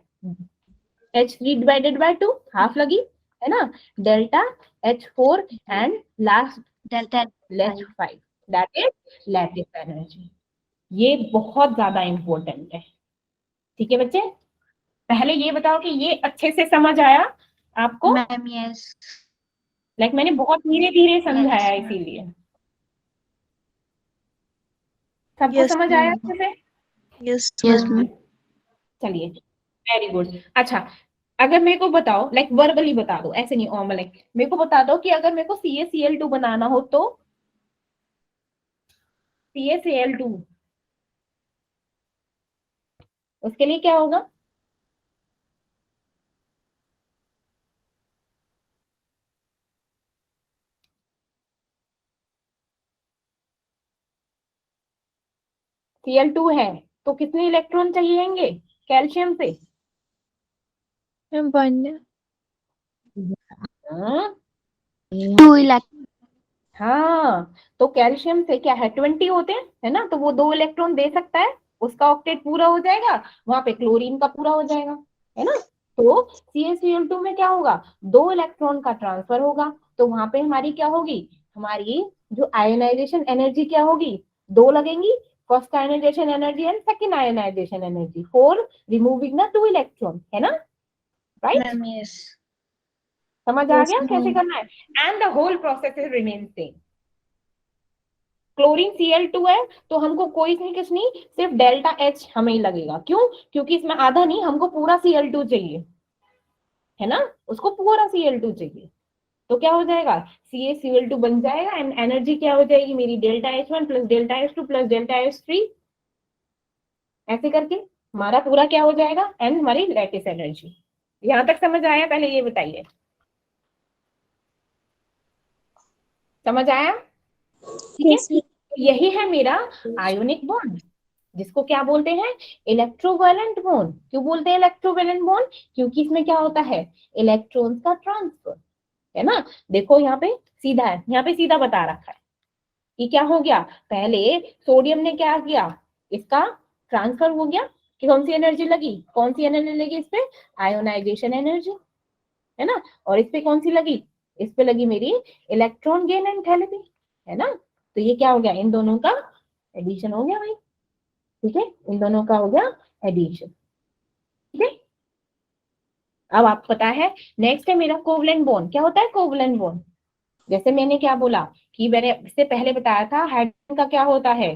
H3 डिवाइडेड बाय 2, हाफ लगी, है ना, delta H4 and last delta less 5, that is lattice energy. ये बहुत ज्यादा इंपॉर्टेंट है। ठीक है बच्चे, पहले ये बताओ कि ये अच्छे से समझ आया आपको, मैम यस। लाइक मैंने बहुत धीरे धीरे समझाया इसीलिए। सबको समझ आया अच्छे से, यस मैम। चलिए वेरी गुड। अच्छा, अगर मेरे को बताओ, लाइक वर्बली बता दो, ऐसे नहीं ऑर्मल, लाइक मेरे को बता दो कि अगर मेरे को CaCl2 बनाना हो तो CaCl2 उसके लिए क्या होगा, Cl2 है तो कितने इलेक्ट्रॉन चाहिएंगे कैल्शियम से, हाँ, 2 इलेक्ट्रॉन। हाँ, तो कैल्शियम से क्या है 20 होते हैं, है ना, तो वो 2 इलेक्ट्रॉन दे सकता है, उसका ऑक्टेट पूरा हो जाएगा, वहां पे क्लोरीन का पूरा हो जाएगा, है ना। तो CaCl2 में क्या होगा, 2 इलेक्ट्रॉन का ट्रांसफर होगा, तो वहां पे हमारी क्या होगी, हमारी जो आयोनाइजेशन एनर्जी क्या होगी, 2 लगेंगी, first ionization energy and second ionization energy for removing the 2 electron, है ना, राइट। Ma'am yes. समझ आ गया कैसे करना है, and the whole process is remain same. Chlorine Cl2 है तो हमको कोई नहीं, किस नहीं, सिर्फ डेल्टा H हमें ही लगेगा, क्यों, क्योंकि इसमें आधा नहीं, हमको पूरा Cl2 चाहिए, है ना, उसको पूरा Cl2 चाहिए। तो क्या हो जाएगा, CaCl2 बन जाएगा एंड एनर्जी क्या हो जाएगी मेरी, delta H1 plus delta H2 plus delta H3, ऐसे करके हमारा पूरा क्या हो जाएगा, एंड हमारी लैटिस एनर्जी। यहां तक समझ आया, पहले ये बताइए, समझ आया, ठीक है। यही है मेरा आयोनिक बॉन्ड, जिसको क्या बोलते हैं, इलेक्ट्रोवैलेंट बॉन्ड। क्यों बोलते हैं इलेक्ट्रोवैलेंट बॉन्ड, क्योंकि इसमें क्या होता है, इलेक्ट्रॉन्स का ट्रांसफर, है ना। देखो यहाँ पे सीधा है, यहाँ पे सीधा बता रखा है कि क्या हो गया, पहले सोडियम ने क्या किया, इसका ट्रांसफर हो गया, कि कौन सी एनर्जी लगी, कौन सी एनर्जी लगी इस पे, आयोनाइजेशन एनर्जी, है ना, और इस पे कौन सी लगी, इस पे लगी मेरी इलेक्ट्रॉन गेन एंथैल्पी, है ना। तो ये क्या हो गया, इन दोनों का एडिशन हो गया भाई, ठीक है, इन दोनों का हो गया एडिशन, ठीक है। अब आपको पता है, नेक्स्ट है मेरा कोवलेंट बॉन्ड। क्या होता है कोवलेंट बॉन्ड, जैसे मैंने क्या बोला कि मैंने इससे पहले बताया था, हाइड्रोजन का क्या होता है,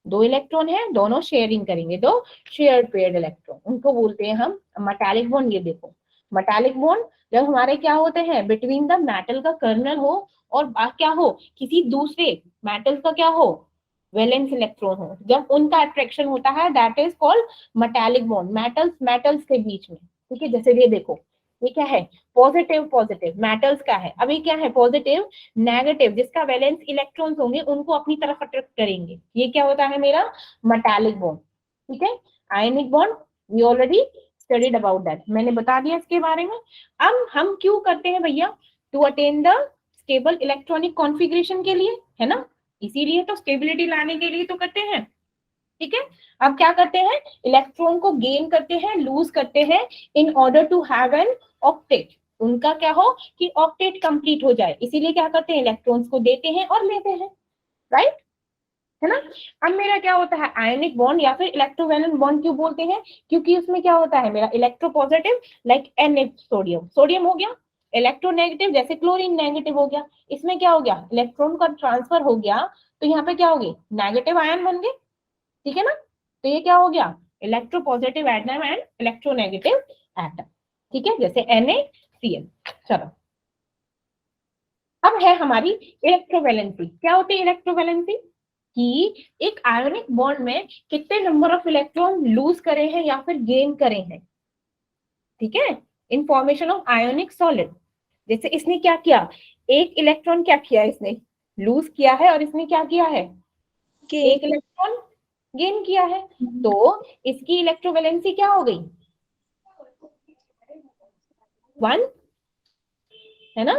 2 इलेक्ट्रॉन है, दोनों शेयरिंग करेंगे, 2 शेयर पेयर्ड इलेक्ट्रॉन, उनको बोलते हैं हम मेटालिक बॉन्ड। ये देखो मेटालिक बॉन्ड जब हमारे क्या होते हैं बिटवीन द मेटल का कर्नल हो और क्या हो किसी दूसरे मेटल का क्या हो वैलेंस इलेक्ट्रॉन हो, जब उनका अट्रैक्शन होता है that is called metallic bond, metals metals के बीच में। ठीक है, जैसे ये देखो ये क्या है पॉजिटिव पॉजिटिव मेटल्स का है, अभी क्या है पॉजिटिव नेगेटिव जिसका वैलेंस इलेक्ट्रॉन्स होंगे उनको अपनी तरफ अट्रैक्ट करेंगे, ये क्या होता है मेरा मेटालिक बॉन्ड। ठीक है, ionic bond we already studied about that, मैंने बता दिया इसके बारे में। अब हम क्यों करते हैं भैया, to attain the stable electronic configuration के लिए, है ना, इसीलिए तो स्टेबिलिटी लाने के लिए तो करते हैं। ठीक है, अब क्या करते हैं इलेक्ट्रॉन को गेन करते हैं लूज करते हैं in order to have an octet, उनका क्या हो कि ऑक्टेट कंप्लीट हो जाए, इसीलिए क्या करते हैं इलेक्ट्रॉन्स को देते हैं और लेते हैं, राइट, है ना। अब मेरा क्या होता है आयनिक बॉन्ड या फिर इलेक्ट्रोवैलेंट बॉन्ड क्यों बोलते हैं, क्योंकि उसमें क्या होता है मेरा electropositive like Na sodium, sodium हो गया, इलेक्ट्रोनेगेटिव जैसे क्लोरीन नेगेटिव हो गया, इसमें क्या हो गया इलेक्ट्रॉन का ट्रांसफर हो गया तो यहाँ पे क्या हो गई नेगेटिव आयन बन गए। ठीक है ना, तो ये क्या हो गया electropositive atom and electronegative atom. ठीक है, जैसे NaCl। चलो अब है हमारी इलेक्ट्रोवैलेंसी, क्या होती है इलेक्ट्रोवैलेंसी कि एक आयोनिक बॉन्ड में कितने नंबर ऑफ इलेक्ट्रॉन लूज करे हैं या फिर गेन करे हैं। ठीक है, in formation of ionic solid, जैसे इसने क्या किया एक इलेक्ट्रॉन क्या किया इसने लूज किया है और इसने क्या किया है एक इलेक्ट्रॉन गेन किया है, तो इसकी इलेक्ट्रोवैलेंसी क्या हो गई 1, है ना,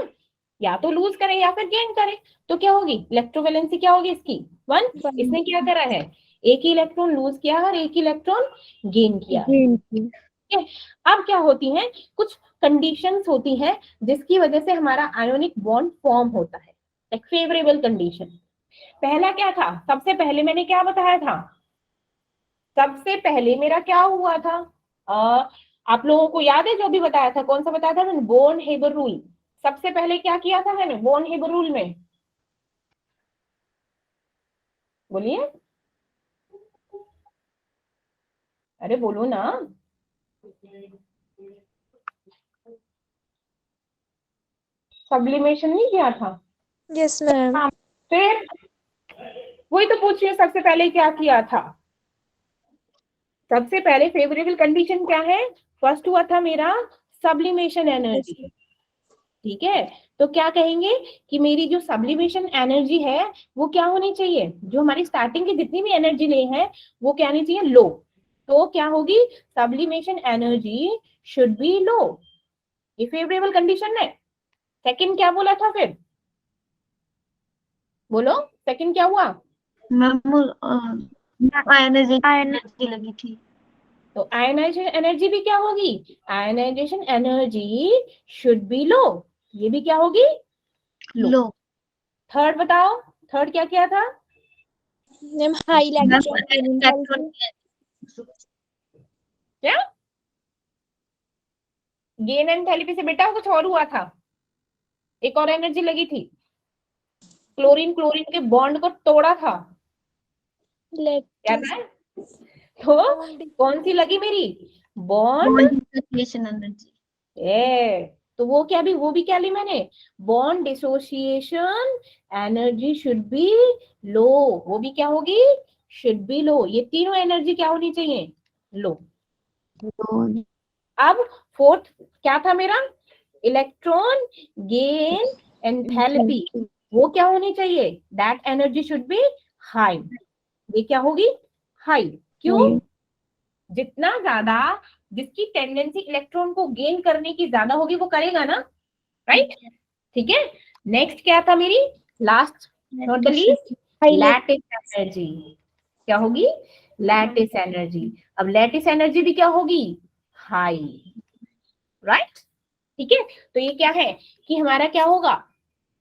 या तो लूज करे या फिर गेन करे, तो क्या होगी इलेक्ट्रोवैलेंसी क्या होगी इसकी 1। इसने क्या करा है एक ही इलेक्ट्रॉन लूज किया और एक ही इलेक्ट्रॉन गेन किया है। ठीक है, अब क्या होती हैं कुछ कंडीशंस होती हैं जिसकी वजह से हमारा आयोनिक बॉन्ड फॉर्म होता है, एक फेवरेबल कंडीशन। पहला क्या था, सबसे पहले मैंने क्या बताया था, सबसे पहले मेरा क्या हुआ था आप लोगों को याद है जो भी बताया था, कौन सा बताया था मैंने बोर्न हेबर रूल। सबसे पहले क्या किया था मैंने बोर्न हेबर रूल में, बोलिए, अरे बोलो ना, सब्लिमेशन नहीं किया था। Yes ma'am. हाँ, फिर वही तो पूछ रही हूँ सबसे पहले क्या किया था, सबसे पहले फेवरेबल कंडीशन क्या है, फर्स्ट हुआ था मेरा सब्लिमेशन एनर्जी। ठीक है, तो क्या कहेंगे कि मेरी जो सब्लिमेशन एनर्जी है वो क्या होनी चाहिए, जो हमारी स्टार्टिंग की जितनी भी एनर्जी ले है वो क्या होनी चाहिए लो, तो क्या होगी सब्लिमेशन एनर्जी शुड बी लो, ये फेवरेबल कंडीशन है। सेकंड क्या बोला था फिर, बोलो सेकंड क्या हुआ, एनर्जी लगी थी, तो आयनाइजेशन एनर्जी भी क्या होगी आयनाइजेशन एनर्जी शुड बी लो, ये भी क्या होगी लो। थर्ड बताओ, थर्ड क्या किया था मैम हाई इलेक्ट्रॉन क्या गेन एंथैल्पी से बेटा कुछ और हुआ था, एक और एनर्जी लगी थी, क्लोरीन क्लोरीन के बॉन्ड को तोड़ा था, क्या था तो कौन सी लगी मेरी बॉन्ड एनर्जी, तो वो क्या भी वो भी क्या ली मैंने bond dissociation energy should be low, वो भी क्या होगी शुड बी लो, ये तीनों एनर्जी क्या होनी चाहिए लो। अब फोर्थ क्या था मेरा इलेक्ट्रॉन गेन एंथैल्पी, वो क्या होनी चाहिए that energy should B high, ये क्या होगी हाई, क्यों जितना ज्यादा जिसकी टेंडेंसी इलेक्ट्रॉन को गेन करने की ज्यादा होगी वो करेगा ना, राइट। ठीक है, नेक्स्ट क्या था मेरी last not the least lattice energy, क्या होगी लैटिस एनर्जी, अब लैटिस एनर्जी भी क्या होगी हाई, राइट। ठीक है, तो ये क्या है कि हमारा क्या होगा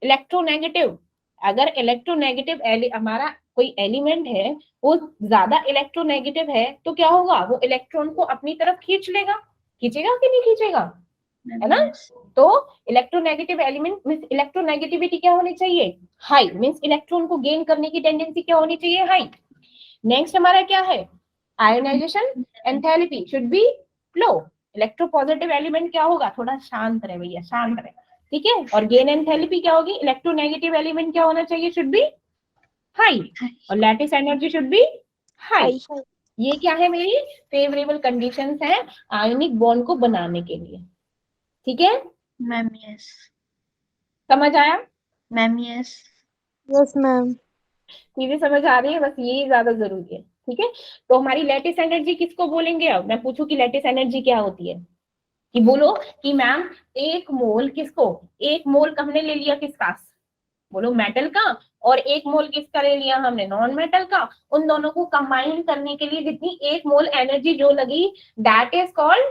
इलेक्ट्रोनेगेटिव, अगर इलेक्ट्रोनेगेटिव हमारा कोई एलिमेंट है वो ज्यादा इलेक्ट्रोनेगेटिव है तो क्या होगा वो इलेक्ट्रॉन को अपनी तरफ खींच लेगा, खींचेगा कि नहीं खींचेगा, है ना। तो इलेक्ट्रोनेगेटिव एलिमेंट मींस इलेक्ट्रोनेगेटिविटी क्या होनी चाहिए हाई, मींस इलेक्ट्रॉन को गेन करने की टेंडेंसी क्या होनी चाहिए हाई। नेक्स्ट हमारा क्या है ionisation enthalpy should be low, electropositive element क्या होगा, थोड़ा शांत रहे भैया, शांत रहे, ठीक है। और गेन एंथैल्पी क्या होगी, इलेक्ट्रोनेगेटिव एलिमेंट क्या होना चाहिए, शुड बी हाई, और lattice energy should B high. ये क्या है, मेरी फेवरेबल कंडीशंस है आयोनिक बॉन्ड को बनाने के लिए, ठीक है मैम यस। समझ आया मैम यस। Yes ma'am. चीजें समझ आ रही है, बस ये ज्यादा जरूरी है, ठीक है। तो हमारी लैटिस एनर्जी किसको बोलेंगे, अब मैं पूछूं कि लैटिस एनर्जी क्या होती है, कि बोलो कि मैम एक मोल किसको, एक मोल हमने ले लिया किसका, बोलो मेटल का, और एक मोल किसका ले लिया हमने, नॉन मेटल का, उन दोनों को कंबाइन करने के लिए जितनी एक मोल एनर्जी जो लगी, that is called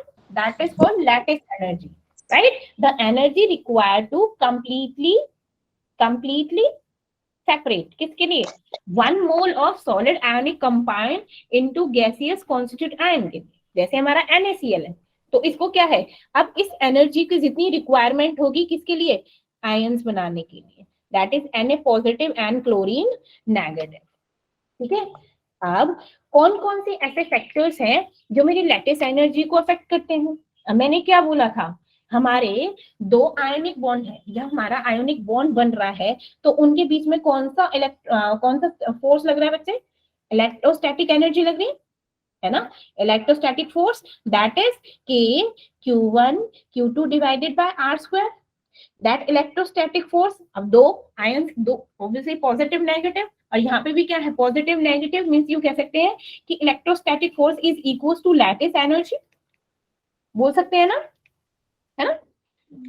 lattice energy, right. The energy required to completely separate, किसके लिए, 1 mole of solid ionic compound into gaseous constitute ion के, जैसे हमारा NaCl है, तो इसको क्या है, अब इस एनर्जी की जितनी रिक्वायरमेंट होगी किसके लिए, आयंस बनाने के लिए, that is Na positive and chlorine negative, ठीक है। अब कौन कौन से ऐसे फैक्टर्स हैं जो मेरी लैटिस एनर्जी को अफेक्ट करते हैं, मैंने क्या बोला था, हमारे 2 आयोनिक बॉन्ड है, जब हमारा आयोनिक बॉन्ड बन रहा है तो उनके बीच में कौन सा फोर्स लग रहा है बच्चे, इलेक्ट्रोस्टैटिक एनर्जी लग रही है ना, electrostatic force, that is K Q1 Q2 divided by R², that electrostatic force. अब 2 आयन, 2 ऑब्वियसली पॉजिटिव नेगेटिव, और यहाँ पे भी क्या है, पॉजिटिव नेगेटिव, मींस यू कह सकते हैं कि electrostatic force is equal to lattice energy, बोल सकते हैं ना, है ना।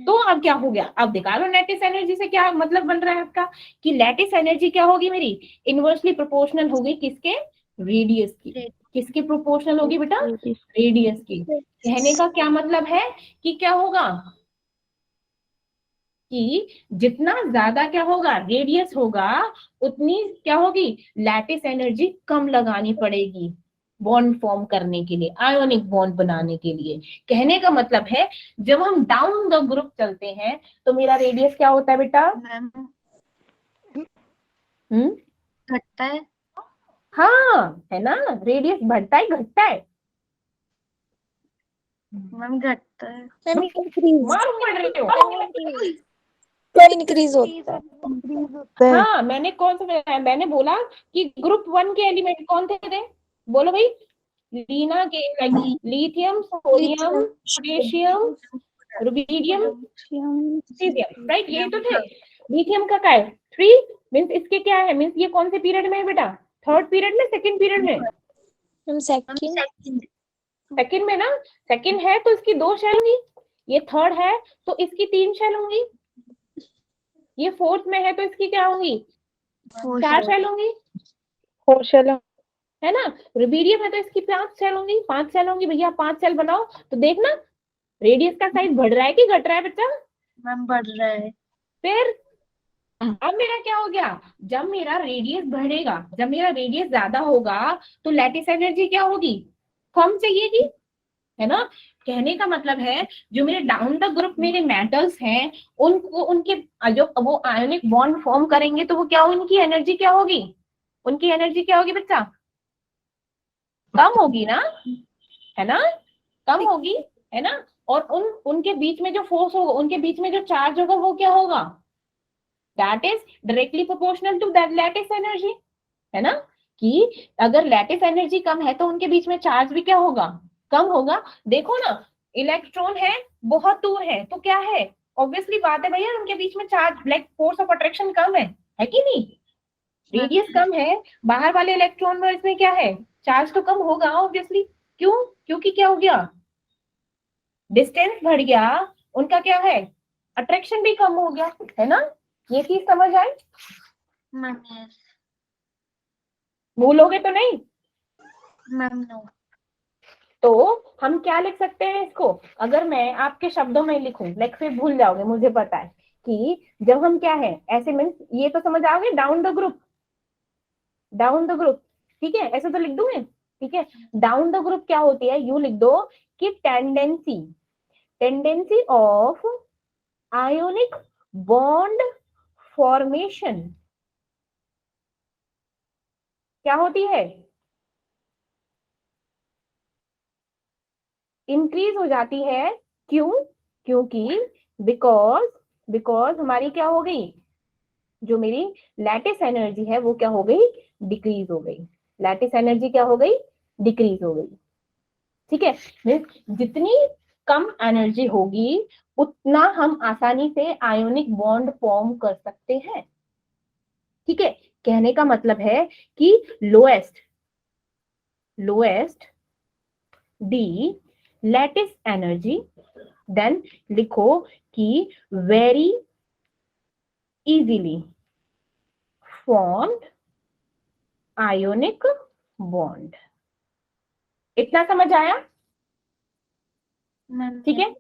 तो अब क्या हो गया, अब दिखा लो लैटिस एनर्जी से क्या मतलब बन रहा है आपका, कि लैटिस एनर्जी क्या होगी मेरी, इनवर्सली प्रोपोर्शनल होगी किसके, रेडियस की, किसके प्रोपोर्शनल होगी बेटा, रेडियस की। कहने का क्या मतलब है कि क्या होगा, कि जितना ज्यादा क्या होगा रेडियस होगा, उतनी क्या होगी, लैटिस एनर्जी कम लगानी पड़ेगी बॉन्ड फॉर्म करने के लिए, आयोनिक बॉन्ड बनाने के लिए। कहने का मतलब है जब हम डाउन द ग्रुप चलते हैं तो मेरा रेडियस क्या होता है बेटा, मैम हम्म, घटता है। हाँ है ना, रेडियस बढ़ता है घटता है, मैम घटता है। मैम इंक्रीज, मालूम पड़ रहे हो, इंक्रीज होता है। हाँ मैंने कौन सा बताया, मैंने बोला कि ग्रुप 1 के एलिमेंट कौन थे, बोलो भाई, लीना के, lithium, sodium, potassium, rubidium, caesium, right, यही तो थे। लिथियम का क्या है, 3, मींस इसके क्या है, मींस ये कौन से पीरियड में है बेटा, 3rd पीरियड में, 2nd पीरियड में, मैम सेकंड, 2nd में ना, 2nd है तो इसकी 2 शेल होंगी, ये 3rd है तो इसकी 3 शेल होंगी, ये 4th में है तो इसकी क्या होंगी, 4 शेल होंगी, 4 शेल, है ना। रुबिडियम है तो इसकी 5 शेल होंगी, 5 शेल होंगी भैया, 5 शेल बनाओ तो देखना रेडियस का साइज बढ़ रहा है कि घट रहा है बच्चा, मैम बढ़ रहा है। फिर अब मेरा क्या हो गया, जब मेरा रेडियस बढ़ेगा, जब मेरा रेडियस ज्यादा होगा तो लैटिस एनर्जी क्या होगी, कम चाहिएगी, है ना। कहने का मतलब है जो मेरे डाउन द ग्रुप मेरे मेटल्स हैं, उनको उनके जो वो आयोनिक बॉन्ड फॉर्म करेंगे तो वो क्या, उनकी एनर्जी क्या होगी, उनकी एनर्जी क्या होगी बच्चा, कम होगी ना, है ना, कम होगी, है ना। और उनके बीच में जो फोर्स होगा, उनके बीच में जो चार्ज होगा वो क्या होगा, that is directly proportional to that lattice energy, है ना। कि अगर लैटिस एनर्जी कम है तो उनके बीच में चार्ज भी क्या होगा, कम होगा। देखो ना, इलेक्ट्रॉन है बहुत दूर है तो क्या है, ऑब्वियसली बात है भैया, उनके बीच में charge like force of attraction कम है कि नहीं, रेडियस कम है, बाहर वाले इलेक्ट्रॉन में इसमें क्या है, चार्ज तो कम होगा ऑब्वियसली, क्यों, क्योंकि क्या हो गया, डिस्टेंस बढ़ गया, उनका क्या है, अट्रैक्शन भी कम हो गया, है ना। ये चीज समझ आई, मैम यस। भूलोगे तो नहीं, मैम नो। तो हम क्या लिख सकते हैं इसको, अगर मैं आपके शब्दों में लिखूं, लाइक फिर भूल जाओगे, मुझे पता है कि जब हम क्या है ऐसे मीन्स, ये तो समझ आओगे, down the group, down the group, ठीक है, ऐसे तो लिख दूं मैं, ठीक है। डाउन द ग्रुप क्या होती है, यू लिख दो कि tendency of ionic bond formation क्या होती है, इंक्रीज हो जाती है। क्यों? क्योंकि बिकॉज हमारी क्या हो गई, जो मेरी लैटिस एनर्जी है वो क्या हो गई, डिक्रीज हो गई। लैटिस एनर्जी क्या हो गई, डिक्रीज हो गई। ठीक है, जितनी कम एनर्जी होगी उतना हम आसानी से आयोनिक बॉन्ड फॉर्म कर सकते हैं। ठीक है, कहने का मतलब है कि lowest the lattice energy, then लिखो कि very easily formed ionic bond. इतना समझ आया? मैम ठीक है,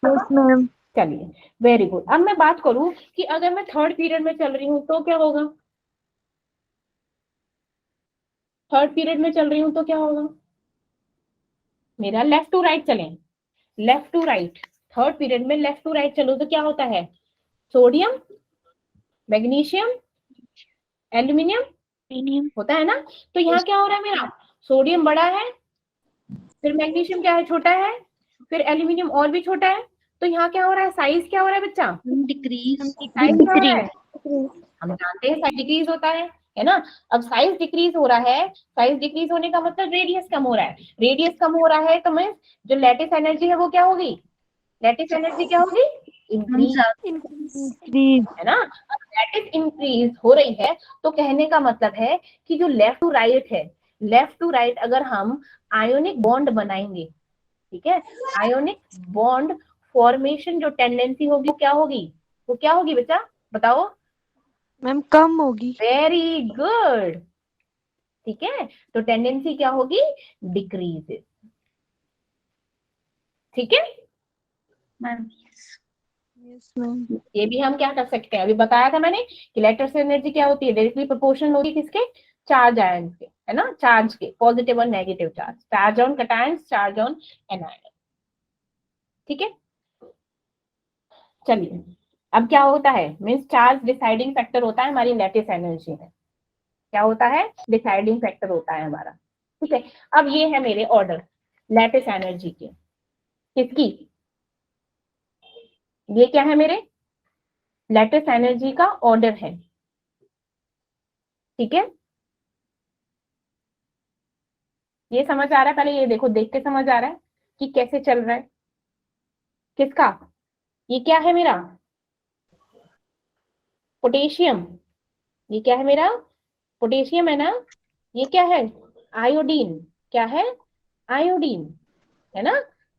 यस मैम। चलिए वेरी गुड। अब मैं बात करूं कि अगर मैं थर्ड पीरियड में चल रही हूं तो क्या होगा, थर्ड पीरियड में चल रही हूं तो क्या होगा, मेरा लेफ्ट टू राइट चलें, left to right, third period में लेफ्ट टू राइट चलो तो क्या होता है, सोडियम, मैग्नीशियम, एल्यूमिनियम होता है ना। तो यहाँ क्या हो रहा है मेरा, सोडियम बड़ा है, फिर मैग्नीशियम क्या है, छोटा है, फिर एल्यूमिनियम और भी छोटा है। तो यहाँ क्या हो रहा है, साइज क्या हो रहा है बच्चा, डिक्रीज। साइज क्या हो रहा है, हम जानते हैं साइज डिक्रीज होता है ना। अब साइज डिक्रीज हो रहा है, साइज डिक्रीज होने का मतलब रेडियस कम हो रहा है, रेडियस कम हो रहा है तो मैं जो लैटिस एनर्जी है वो क्या होगी, लैटिस एनर्जी क्या होगी, इंक्रीज, है ना। अब लैटिस इंक्रीज हो रही है तो कहने का मतलब है कि जो लेफ्ट टू राइट है, लेफ्ट टू राइट अगर हम आयोनिक बॉन्ड बनाएंगे, ठीक है, आयोनिक बॉन्ड फॉर्मेशन जो टेंडेंसी होगी वो क्या होगी, वो क्या होगी बेटा बताओ, मैम कम होगी। Very good. ठीक है, तो टेंडेंसी क्या होगी, डिक्रीज। ठीक है मैम यस मैम। ये भी हम क्या कर सकते हैं, अभी बताया था मैंने कि लैटिस एनर्जी क्या होती है, डायरेक्टली प्रोपोर्शनल होगी किसके, चार्ज आयन के, है ना, चार्ज के, पॉजिटिव और negative charge, charge on cations, charge on anion. ठीक है, चलिए अब क्या होता है, मींस चार्ज डिसाइडिंग फैक्टर होता है हमारी लैटिस एनर्जी में, क्या होता है, डिसाइडिंग फैक्टर होता है हमारा। ठीक है, अब ये है मेरे ऑर्डर लैटिस एनर्जी के, किसकी, ये क्या है मेरे लैटिस एनर्जी का ऑर्डर है। ठीक है, ये समझ आ रहा है, पहले ये देखो, देख के समझ आ रहा है कि कैसे चल रहा है, किसका, ये क्या है मेरा पोटेशियम, ये क्या है मेरा पोटेशियम है ना, ये क्या है आयोडीन, क्या है आयोडीन, है ना,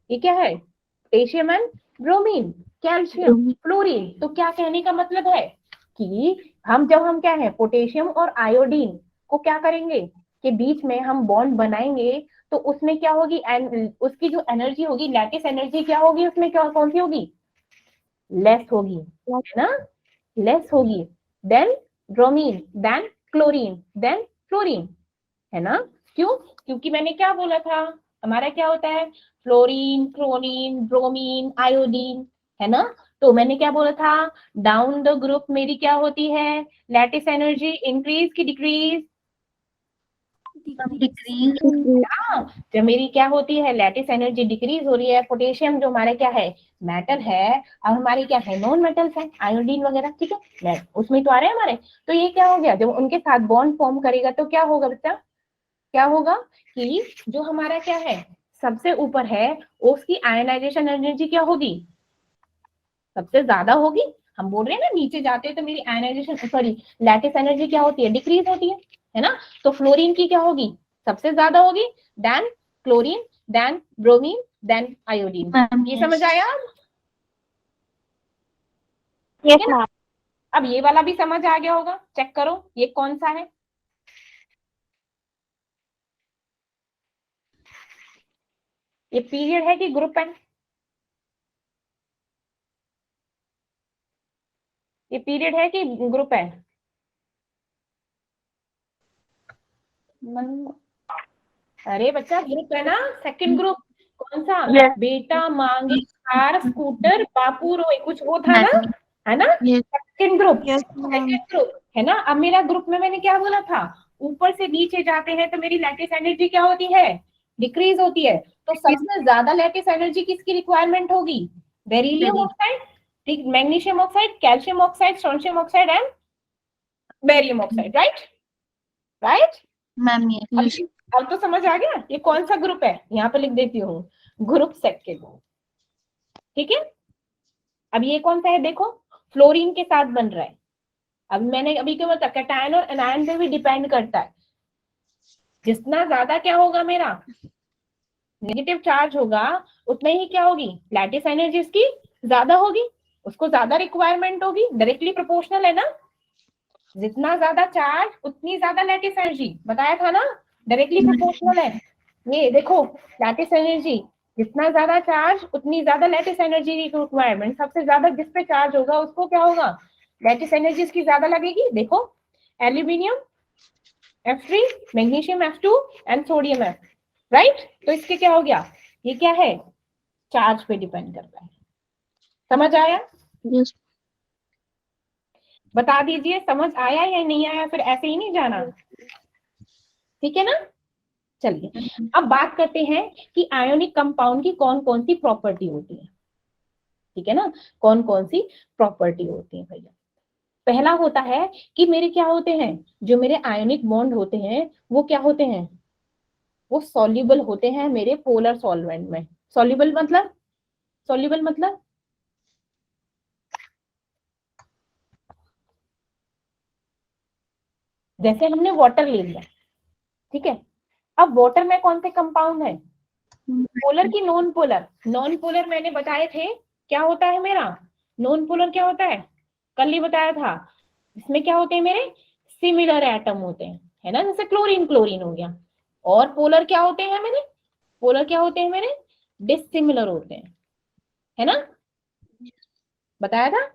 ये क्या है potassium and bromine, calcium, fluorine. तो क्या कहने का मतलब है कि जब हम क्या है पोटेशियम और आयोडीन को क्या करेंगे कि बीच में हम बॉन्ड बनाएंगे तो उसमें क्या होगी, उसकी जो एनर्जी होगी लैटिस एनर्जी क्या होगी, उसमें क्या कौन सी होगी, लेस होगी, है ना, लेस होगी then bromine, then chlorine, then fluorine, है ना। क्यों? क्योंकि मैंने क्या बोला था, हमारा क्या होता है फ्लोरीन, क्लोरीन, ब्रोमीन, आयोडीन, है ना। तो मैंने क्या बोला था, डाउन द ग्रुप मेरी क्या होती है, लैटिस एनर्जी इंक्रीज की डिक्रीज, डिक्रीज। जब मेरी क्या होती है लैटिस एनर्जी डिक्रीज हो रही है, पोटेशियम जो हमारा क्या है मेटल है, अब हमारी क्या है नॉन मेटल्स है, आयोडीन वगैरह, ठीक है, उसमें तो आ रहे हैं हमारे। तो ये क्या हो गया, जब उनके साथ बॉन्ड फॉर्म करेगा तो क्या होगा बच्चा, क्या होगा कि जो हमारा क्या है सबसे ऊपर है उसकी आयनाइजेशन एनर्जी क्या होगी, सबसे ज्यादा होगी। हम बोल रहे हैं ना नीचे जाते हैं तो मेरी आयनाइजेशन सॉरी लैटिस एनर्जी क्या होती है, डिक्रीज होती है ना। तो फ्लोरीन की क्या होगी, सबसे ज्यादा होगी, then chlorine, then bromine, then iodine. ये समझ आया? Yes ma'am. अब ये वाला भी समझ आ गया होगा, चेक करो ये कौन सा है, ये पीरियड है कि ग्रुप है, ये पीरियड है कि ग्रुप है, अरे बच्चा ग्रुप है ना, सेकंड ग्रुप कौन सा, बेटा मांगे कार स्कूटर बापू रोए, कुछ वो था ना, है ना, सेकंड ग्रुप, सेकंड ग्रुप, है ना। अब मेरा ग्रुप में मैंने क्या बोला था, ऊपर से नीचे जाते हैं तो मेरी लैटिस एनर्जी क्या होती है, डिक्रीज होती है। तो सबसे ज्यादा लैटिस एनर्जी किसकी रिक्वायरमेंट होगी? बेरिलियम ऑक्साइड, ठीक, magnesium oxide, calcium oxide, strontium oxide and barium oxide, right right. Ma'am ये अब तो समझ आ गया ये कौन सा ग्रुप है, यहाँ पे लिख देती हूँ, ग्रुप सेकेंड, ठीक है। अब ये कौन सा है देखो, फ्लोरीन के साथ बन रहा है। अब मैंने अभी क्यों बताया, कैटायन और एनायन पे भी डिपेंड करता है। जितना ज्यादा क्या होगा मेरा नेगेटिव चार्ज होगा, उतना ही क्या होगी लैटिस एनर्जी इसकी ज्यादा होगी, उसको ज्यादा रिक्वायरमेंट होगी, डायरेक्टली प्रोपोर्शनल है ना। जितना ज्यादा चार्ज उतनी ज्यादा लैटिस एनर्जी, बताया था ना, डायरेक्टली प्रोपोर्शनल है। ये देखो लैटिस एनर्जी, जितना ज्यादा चार्ज उतनी ज्यादा लैटिस एनर्जी की रिक्वायरमेंट। सबसे ज्यादा जिस पे चार्ज होगा उसको क्या होगा, लैटिस एनर्जी इसकी ज्यादा लगेगी। देखो aluminium F3, magnesium F2 and sodium F, right. तो इसके क्या हो गया, ये क्या है, चार्ज पे डिपेंड करता है। समझ आया? यस बता दीजिए समझ आया या नहीं आया, फिर ऐसे ही नहीं जाना, ठीक है ना। चलिए अब बात करते हैं कि आयोनिक कंपाउंड की कौन कौन सी प्रॉपर्टी होती है, ठीक है ना, कौन कौन सी प्रॉपर्टी होती है भैया। पहला होता है कि मेरे क्या होते हैं, जो मेरे आयोनिक बॉन्ड होते हैं वो क्या होते हैं, वो सॉल्युबल होते हैं मेरे पोलर सॉल्वेंट में। सॉल्युबल मतलब, सॉल्युबल मतलब जैसे हमने वाटर ले लिया, ठीक है। अब वाटर में कौन से कंपाउंड है, पोलर की नॉन पोलर। नॉन पोलर मैंने बताए थे क्या होता है मेरा, नॉन पोलर क्या होता है, कल ही बताया था। इसमें क्या होते हैं मेरे सिमिलर एटम होते हैं, है ना, जैसे क्लोरीन क्लोरीन हो गया। और पोलर क्या होते हैं मेरे, पोलर क्या होते हैं मेरे डिसिमिलर होते हैं, है ना, बताया था।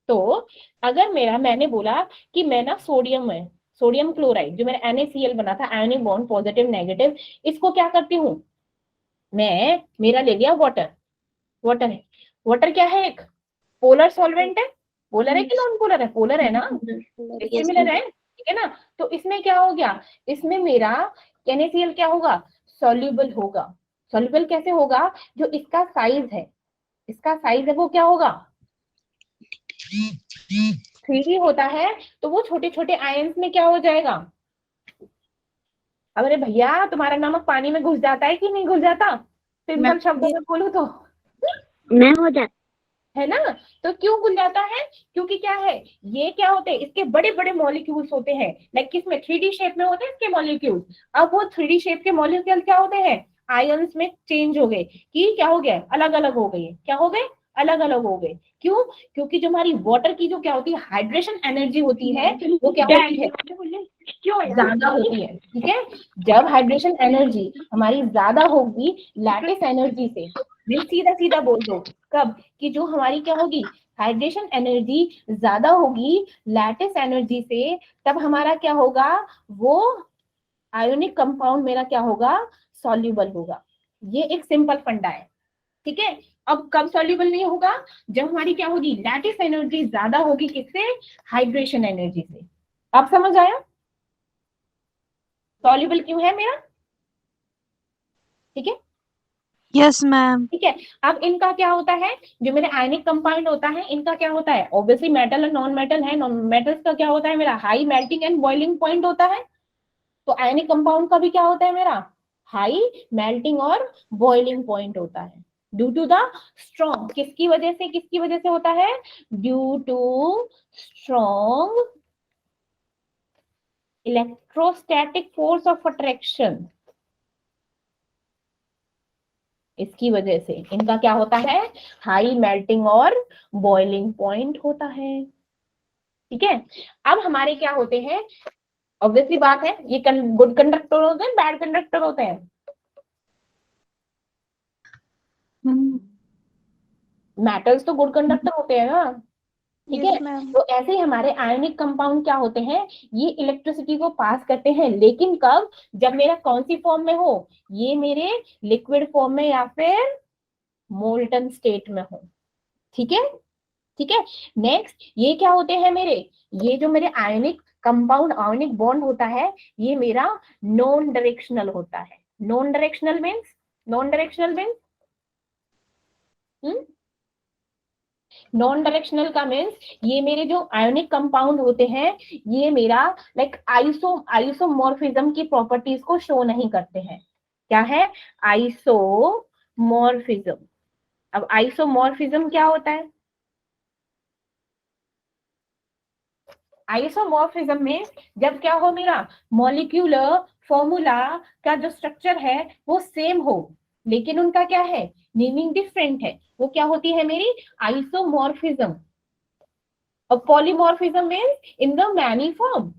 तो अगर मेरा मैंने बोला कि मैं ना सोडियम है, सोडियम क्लोराइड जो मेरा NaCl बना था, आयोनिक बॉन्ड पॉजिटिव नेगेटिव, इसको क्या करती हूँ मैं, मेरा ले लिया वाटर, वाटर है, वाटर क्या है एक पोलर सॉल्वेंट है, पोलर है कि नॉन पोलर है, पोलर है ना, डिसिमिलर है, ठीक है ना। तो इसमें क्या हो गया, इसमें मेरा NaCl क्या होगा, सॉल्युबल होगा। सॉल्युबल कैसे होगा, जो इसका साइज है, इसका साइज है वो क्या होगा 3D होता है, तो वो छोटे छोटे आयंस में क्या हो जाएगा। अरे भैया तुम्हारा नमक पानी में घुस जाता है कि नहीं घुस जाता, सिंपल शब्दों में बोलूं तो मैं हो जाता है ना। तो क्यों घुल जाता है, क्योंकि क्या है, ये क्या होते हैं इसके बड़े बड़े मॉलिक्यूल्स होते हैं, लाइक किसमें 3D शेप में होते हैं इसके मॉलिक्यूल्स। अब वो 3D शेप के मॉलिक्यूल क्या होते हैं, आयंस में चेंज हो गए, कि क्या हो गया अलग अलग हो गए, क्या हो गए अलग अलग हो गए। क्यों, क्योंकि जो हमारी वाटर की जो क्या होती है हाइड्रेशन एनर्जी होती है वो क्या होती है ज्यादा होती है, ठीक है। जब हाइड्रेशन एनर्जी हमारी ज्यादा होगी लैटिस एनर्जी से, सीधा सीधा बोल दो कब, कि जो हमारी क्या होगी हाइड्रेशन एनर्जी ज्यादा होगी लैटिस एनर्जी से, तब हमारा क्या होगा, वो आयोनिक कंपाउंड मेरा क्या होगा सॉल्युबल होगा। ये एक सिंपल फंडा है, ठीक है। अब कब सॉल्युबल नहीं होगा, जब हमारी क्या होगी लैटिस एनर्जी ज्यादा होगी किससे, हाइड्रेशन एनर्जी से। आप समझ आया सॉल्युबल क्यों है मेरा, ठीक है। Yes ma'am. ठीक है, अब इनका क्या होता है, जो मेरे आयनिक कंपाउंड होता है इनका क्या होता है, ऑब्वियसली मेटल और नॉन मेटल है, नॉन मेटल्स का क्या होता है मेरा high melting and boiling point होता है। तो आयनिक कंपाउंड का भी क्या होता है मेरा हाई मेल्टिंग और बॉइलिंग पॉइंट होता है, ड्यू टू द स्ट्रॉन्ग, किसकी वजह से होता है, due to strong electrostatic force of attraction. इसकी वजह से इनका क्या होता है हाई मेल्टिंग और बॉइलिंग पॉइंट होता है, ठीक है। अब हमारे क्या होते हैं, ऑब्वियसली बात है ये गुड कंडक्टर होते हैं बैड कंडक्टर होते हैं, मेटल्स तो गुड कंडक्टर होते हैं ना, ठीक है। तो ऐसे ही हमारे आयनिक कंपाउंड क्या होते हैं, ये इलेक्ट्रिसिटी को पास करते हैं, लेकिन कब, जब मेरा कौन सी फॉर्म में हो, ये मेरे लिक्विड फॉर्म में या फिर मोल्टन स्टेट में हो, ठीक है, ठीक है। नेक्स्ट ये क्या होते हैं मेरे, ये जो मेरे आयनिक कंपाउंड आयनिक बॉन्ड होता है ये मेरा नॉन डायरेक्शनल होता है। Non directional means non directional means non directional का मीन्स ये मेरे जो आयोनिक कंपाउंड होते हैं ये मेरा लाइक आइसोमॉर्फिज्म की प्रॉपर्टीज को शो नहीं करते हैं। क्या है? आइसोमॉर्फिज्म। अब आइसोमॉर्फिज्म क्या होता है? आइसोमॉर्फिज्म में जब क्या हो, मेरा मॉलिक्यूलर फॉर्मूला का जो स्ट्रक्चर है वो सेम हो लेकिन उनका क्या है, नेमिंग डिफरेंट है, वो क्या होती है मेरी आइसोमॉर्फिज्म। और polymorphism means in the many form.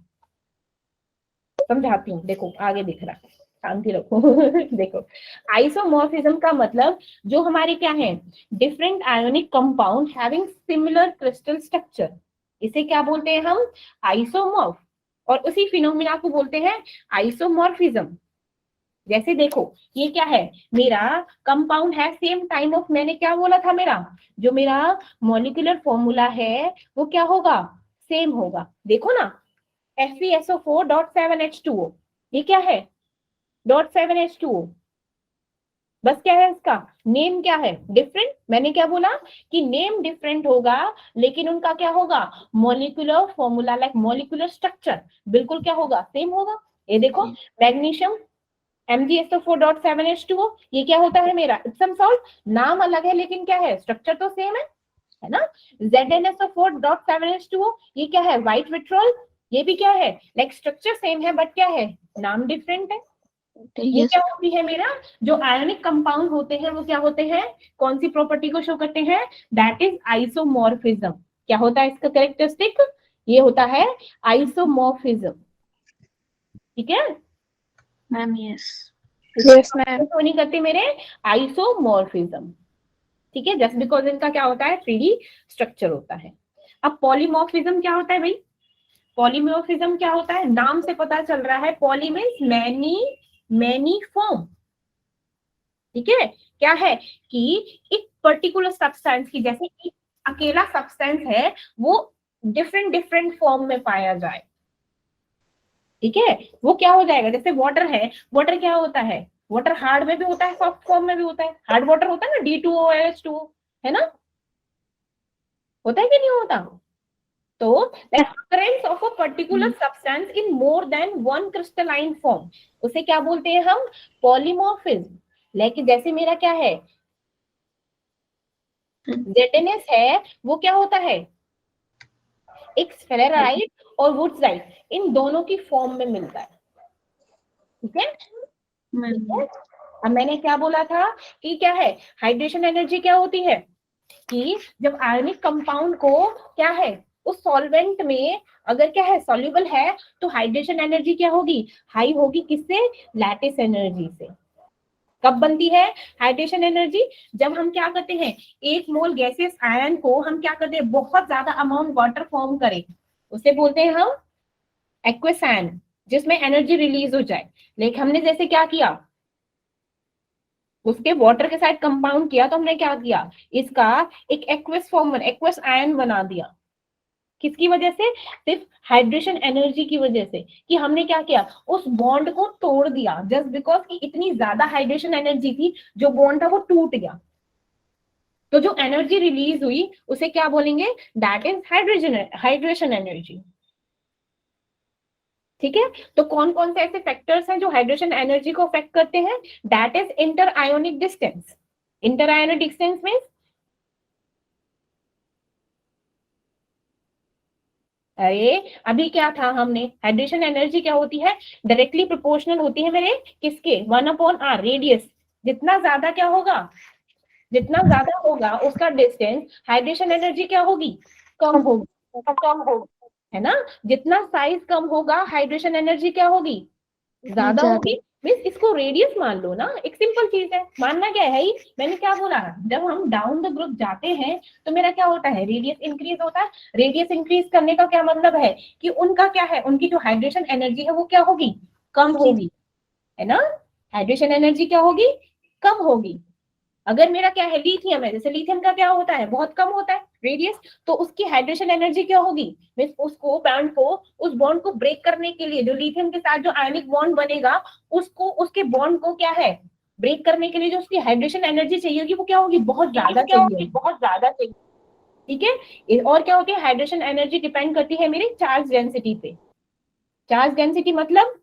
समझाती हूँ, देखो आगे दिख रहा है, शांति रखो देखो आइसोमॉर्फिज्म का मतलब जो हमारे क्या है, different ionic compound having similar crystal structure, इसे क्या बोलते हैं हम, आइसोमॉर्फ। और उसी फिनोमिना को बोलते हैं आइसोमॉर्फिज्म। जैसे देखो ये क्या है, मेरा कंपाउंड है सेम टाइम ऑफ, मैंने क्या बोला था, मेरा जो मेरा मॉलिक्यूलर फॉर्मूला है वो क्या होगा, सेम होगा। देखो ना FeSO4.7H2O, ये क्या है, .7H2O। बस क्या है इसका नेम, क्या है, डिफरेंट। मैंने क्या बोला कि नेम डिफरेंट होगा लेकिन उनका क्या होगा, molecular formula like molecular structure बिल्कुल क्या होगा, सेम होगा। ये देखो मैग्नीशियम MgSO4.7H2O, ये क्या होता है मेरा इप्सम सॉल्ट, नाम अलग है लेकिन क्या है, स्ट्रक्चर तो सेम है ना। ZnSO4.7H2O, ये क्या है, व्हाइट विट्रोल, ये भी क्या है, लाइक स्ट्रक्चर सेम है बट क्या है, नाम डिफरेंट है। ये क्या होती है, मेरा जो आयोनिक कंपाउंड होते हैं वो क्या होते हैं, कौन सी प्रॉपर्टी को शो करते हैं, दैट इज आइसोमॉर्फिज्म। क्या होता है इसका कैरेक्टरिस्टिक, ये होता है आइसोमॉर्फिज्म। ठीक है मैम, यस। Yes ma'am. तो नहीं करते मेरे आइसोमॉर्फिज्म, ठीक है, जस्ट बिकॉज इनका क्या होता है 3D स्ट्रक्चर होता है। अब पॉलीमॉर्फिज्म क्या होता है भाई, पॉलीमॉर्फिज्म क्या होता है, नाम से पता चल रहा है, पॉली मीन्स मैनी फॉर्म। ठीक है, क्या है कि एक पर्टिकुलर सब्सटेंस की, जैसे एक अकेला सब्सटेंस है वो डिफरेंट डिफरेंट फॉर्म में पाया जाए। ठीक है, वो क्या हो जाएगा, जैसे वाटर है, वाटर क्या होता है, वाटर हार्ड में भी होता है सॉफ्ट फॉर्म में भी होता है। हार्ड वाटर होता है ना D2O है ना, होता है कि नहीं होता। तो the occurrence of a particular substance in more than one crystalline form, उसे क्या बोलते हैं हम, पॉलीमॉर्फिज्म। लेकिन जैसे मेरा क्या है ZnS है, वो क्या होता है, एक स्फेराइट और वुड्सराइट, इन दोनों की फॉर्म में मिलता है। ठीक है, अब मैंने क्या बोला था कि क्या है, हाइड्रेशन एनर्जी क्या होती है, कि जब आयनिक कंपाउंड को क्या है उस सॉल्वेंट में अगर क्या है सॉल्युबल है तो हाइड्रेशन एनर्जी क्या होगी, हाई होगी, किससे, लैटिस एनर्जी से। कब बनती है हाइड्रेशन एनर्जी, जब हम क्या करते हैं, एक मोल गैसियस आयन को हम क्या करते हैं, बहुत ज्यादा अमाउंट वाटर फॉर्म करें, उसे बोलते हैं हम एक्वस आयन, जिसमें एनर्जी रिलीज हो जाए। लेकिन हमने जैसे क्या किया, उसके वाटर के साथ कंपाउंड किया तो हमने क्या किया, इसका एक एक्वस फॉर्म, एक्वस आयन बना दिया। किसकी वजह से, सिर्फ हाइड्रेशन एनर्जी की वजह से, कि हमने क्या किया, उस बॉन्ड को तोड़ दिया, जस्ट बिकॉज कि इतनी ज्यादा हाइड्रेशन एनर्जी थी, जो बॉन्ड था वो टूट गया। तो जो एनर्जी रिलीज हुई उसे क्या बोलेंगे, दैट इज हाइड्रेशन एनर्जी। ठीक है, तो कौन कौन से ऐसे फैक्टर्स हैं जो हाइड्रेशन एनर्जी को अफेक्ट करते हैं, that is inter ionic distance. Inter ionic distance means, अरे अभी क्या था, हमने हाइड्रेशन एनर्जी क्या होती है, डायरेक्टली प्रोपोर्शनल होती है मेरे किसके, 1/r रेडियस। जितना ज्यादा क्या होगा, जितना ज्यादा होगा उसका डिस्टेंस, हाइड्रेशन एनर्जी क्या होगी, कम होगी, है ना। जितना साइज कम होगा हाइड्रेशन एनर्जी क्या होगी, ज्यादा होगी। मीन्स इसको रेडियस मान लो ना, एक सिंपल चीज है, मानना क्या है ही, मैंने क्या बोला, जब हम डाउन द ग्रुप जाते हैं तो मेरा क्या होता है, रेडियस इंक्रीज होता है। रेडियस इंक्रीज करने का क्या मतलब है, कि उनका क्या है, उनकी जो हाइड्रेशन एनर्जी है वो क्या होगी, कम होगी, है ना। हाइड्रेशन एनर्जी क्या होगी, कम होगी। अगर मेरा क्या है, लिथियम है, जैसे लिथियम का क्या होता है, बहुत कम होता है रेडियस, तो उसकी हाइड्रेशन एनर्जी क्या होगी, मींस उसको बॉन्ड को, उस बॉन्ड को ब्रेक करने के लिए, जो लिथियम के साथ जो आयनिक बॉन्ड बनेगा, उसको, उसके बॉन्ड को क्या है, ब्रेक करने के लिए जो उसकी हाइड्रेशन एनर्जी चाहिए होगी वो क्या होगी, बहुत ज्यादा चाहिए, बहुत ज्यादा चाहिए। ठीक है, और क्या होती है, हाइड्रेशन एनर्जी डिपेंड करती है मेरी चार्ज डेंसिटी पे। चार्ज डेंसिटी मतलब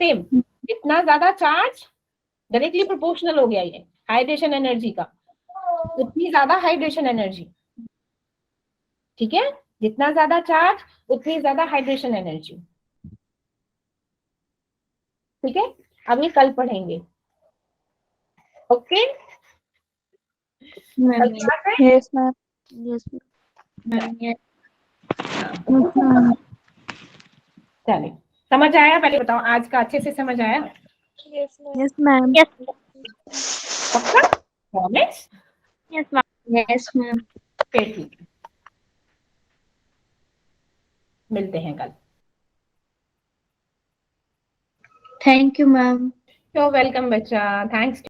सेम, जितना ज्यादा चार्ज डायरेक्टली प्रोपोर्शनल हो गया ये हाइड्रेशन एनर्जी का, उतनी ज्यादा हाइड्रेशन एनर्जी। ठीक है, जितना ज्यादा चार्ज उतनी ज्यादा हाइड्रेशन एनर्जी। ठीक है, अब ये कल पढ़ेंगे। Okay, ma'am Yes, ma'am. Yes ma'am Yes, ma'am. चलिए, समझ आया? पहले बताओ, आज का अच्छे से समझ आया? Yes, ma'am. पक्का? प्रॉमिस? यस मैम फिर ठीक है, मिलते हैं कल। Thank you ma'am you welcome बच्चा, थैंक्स।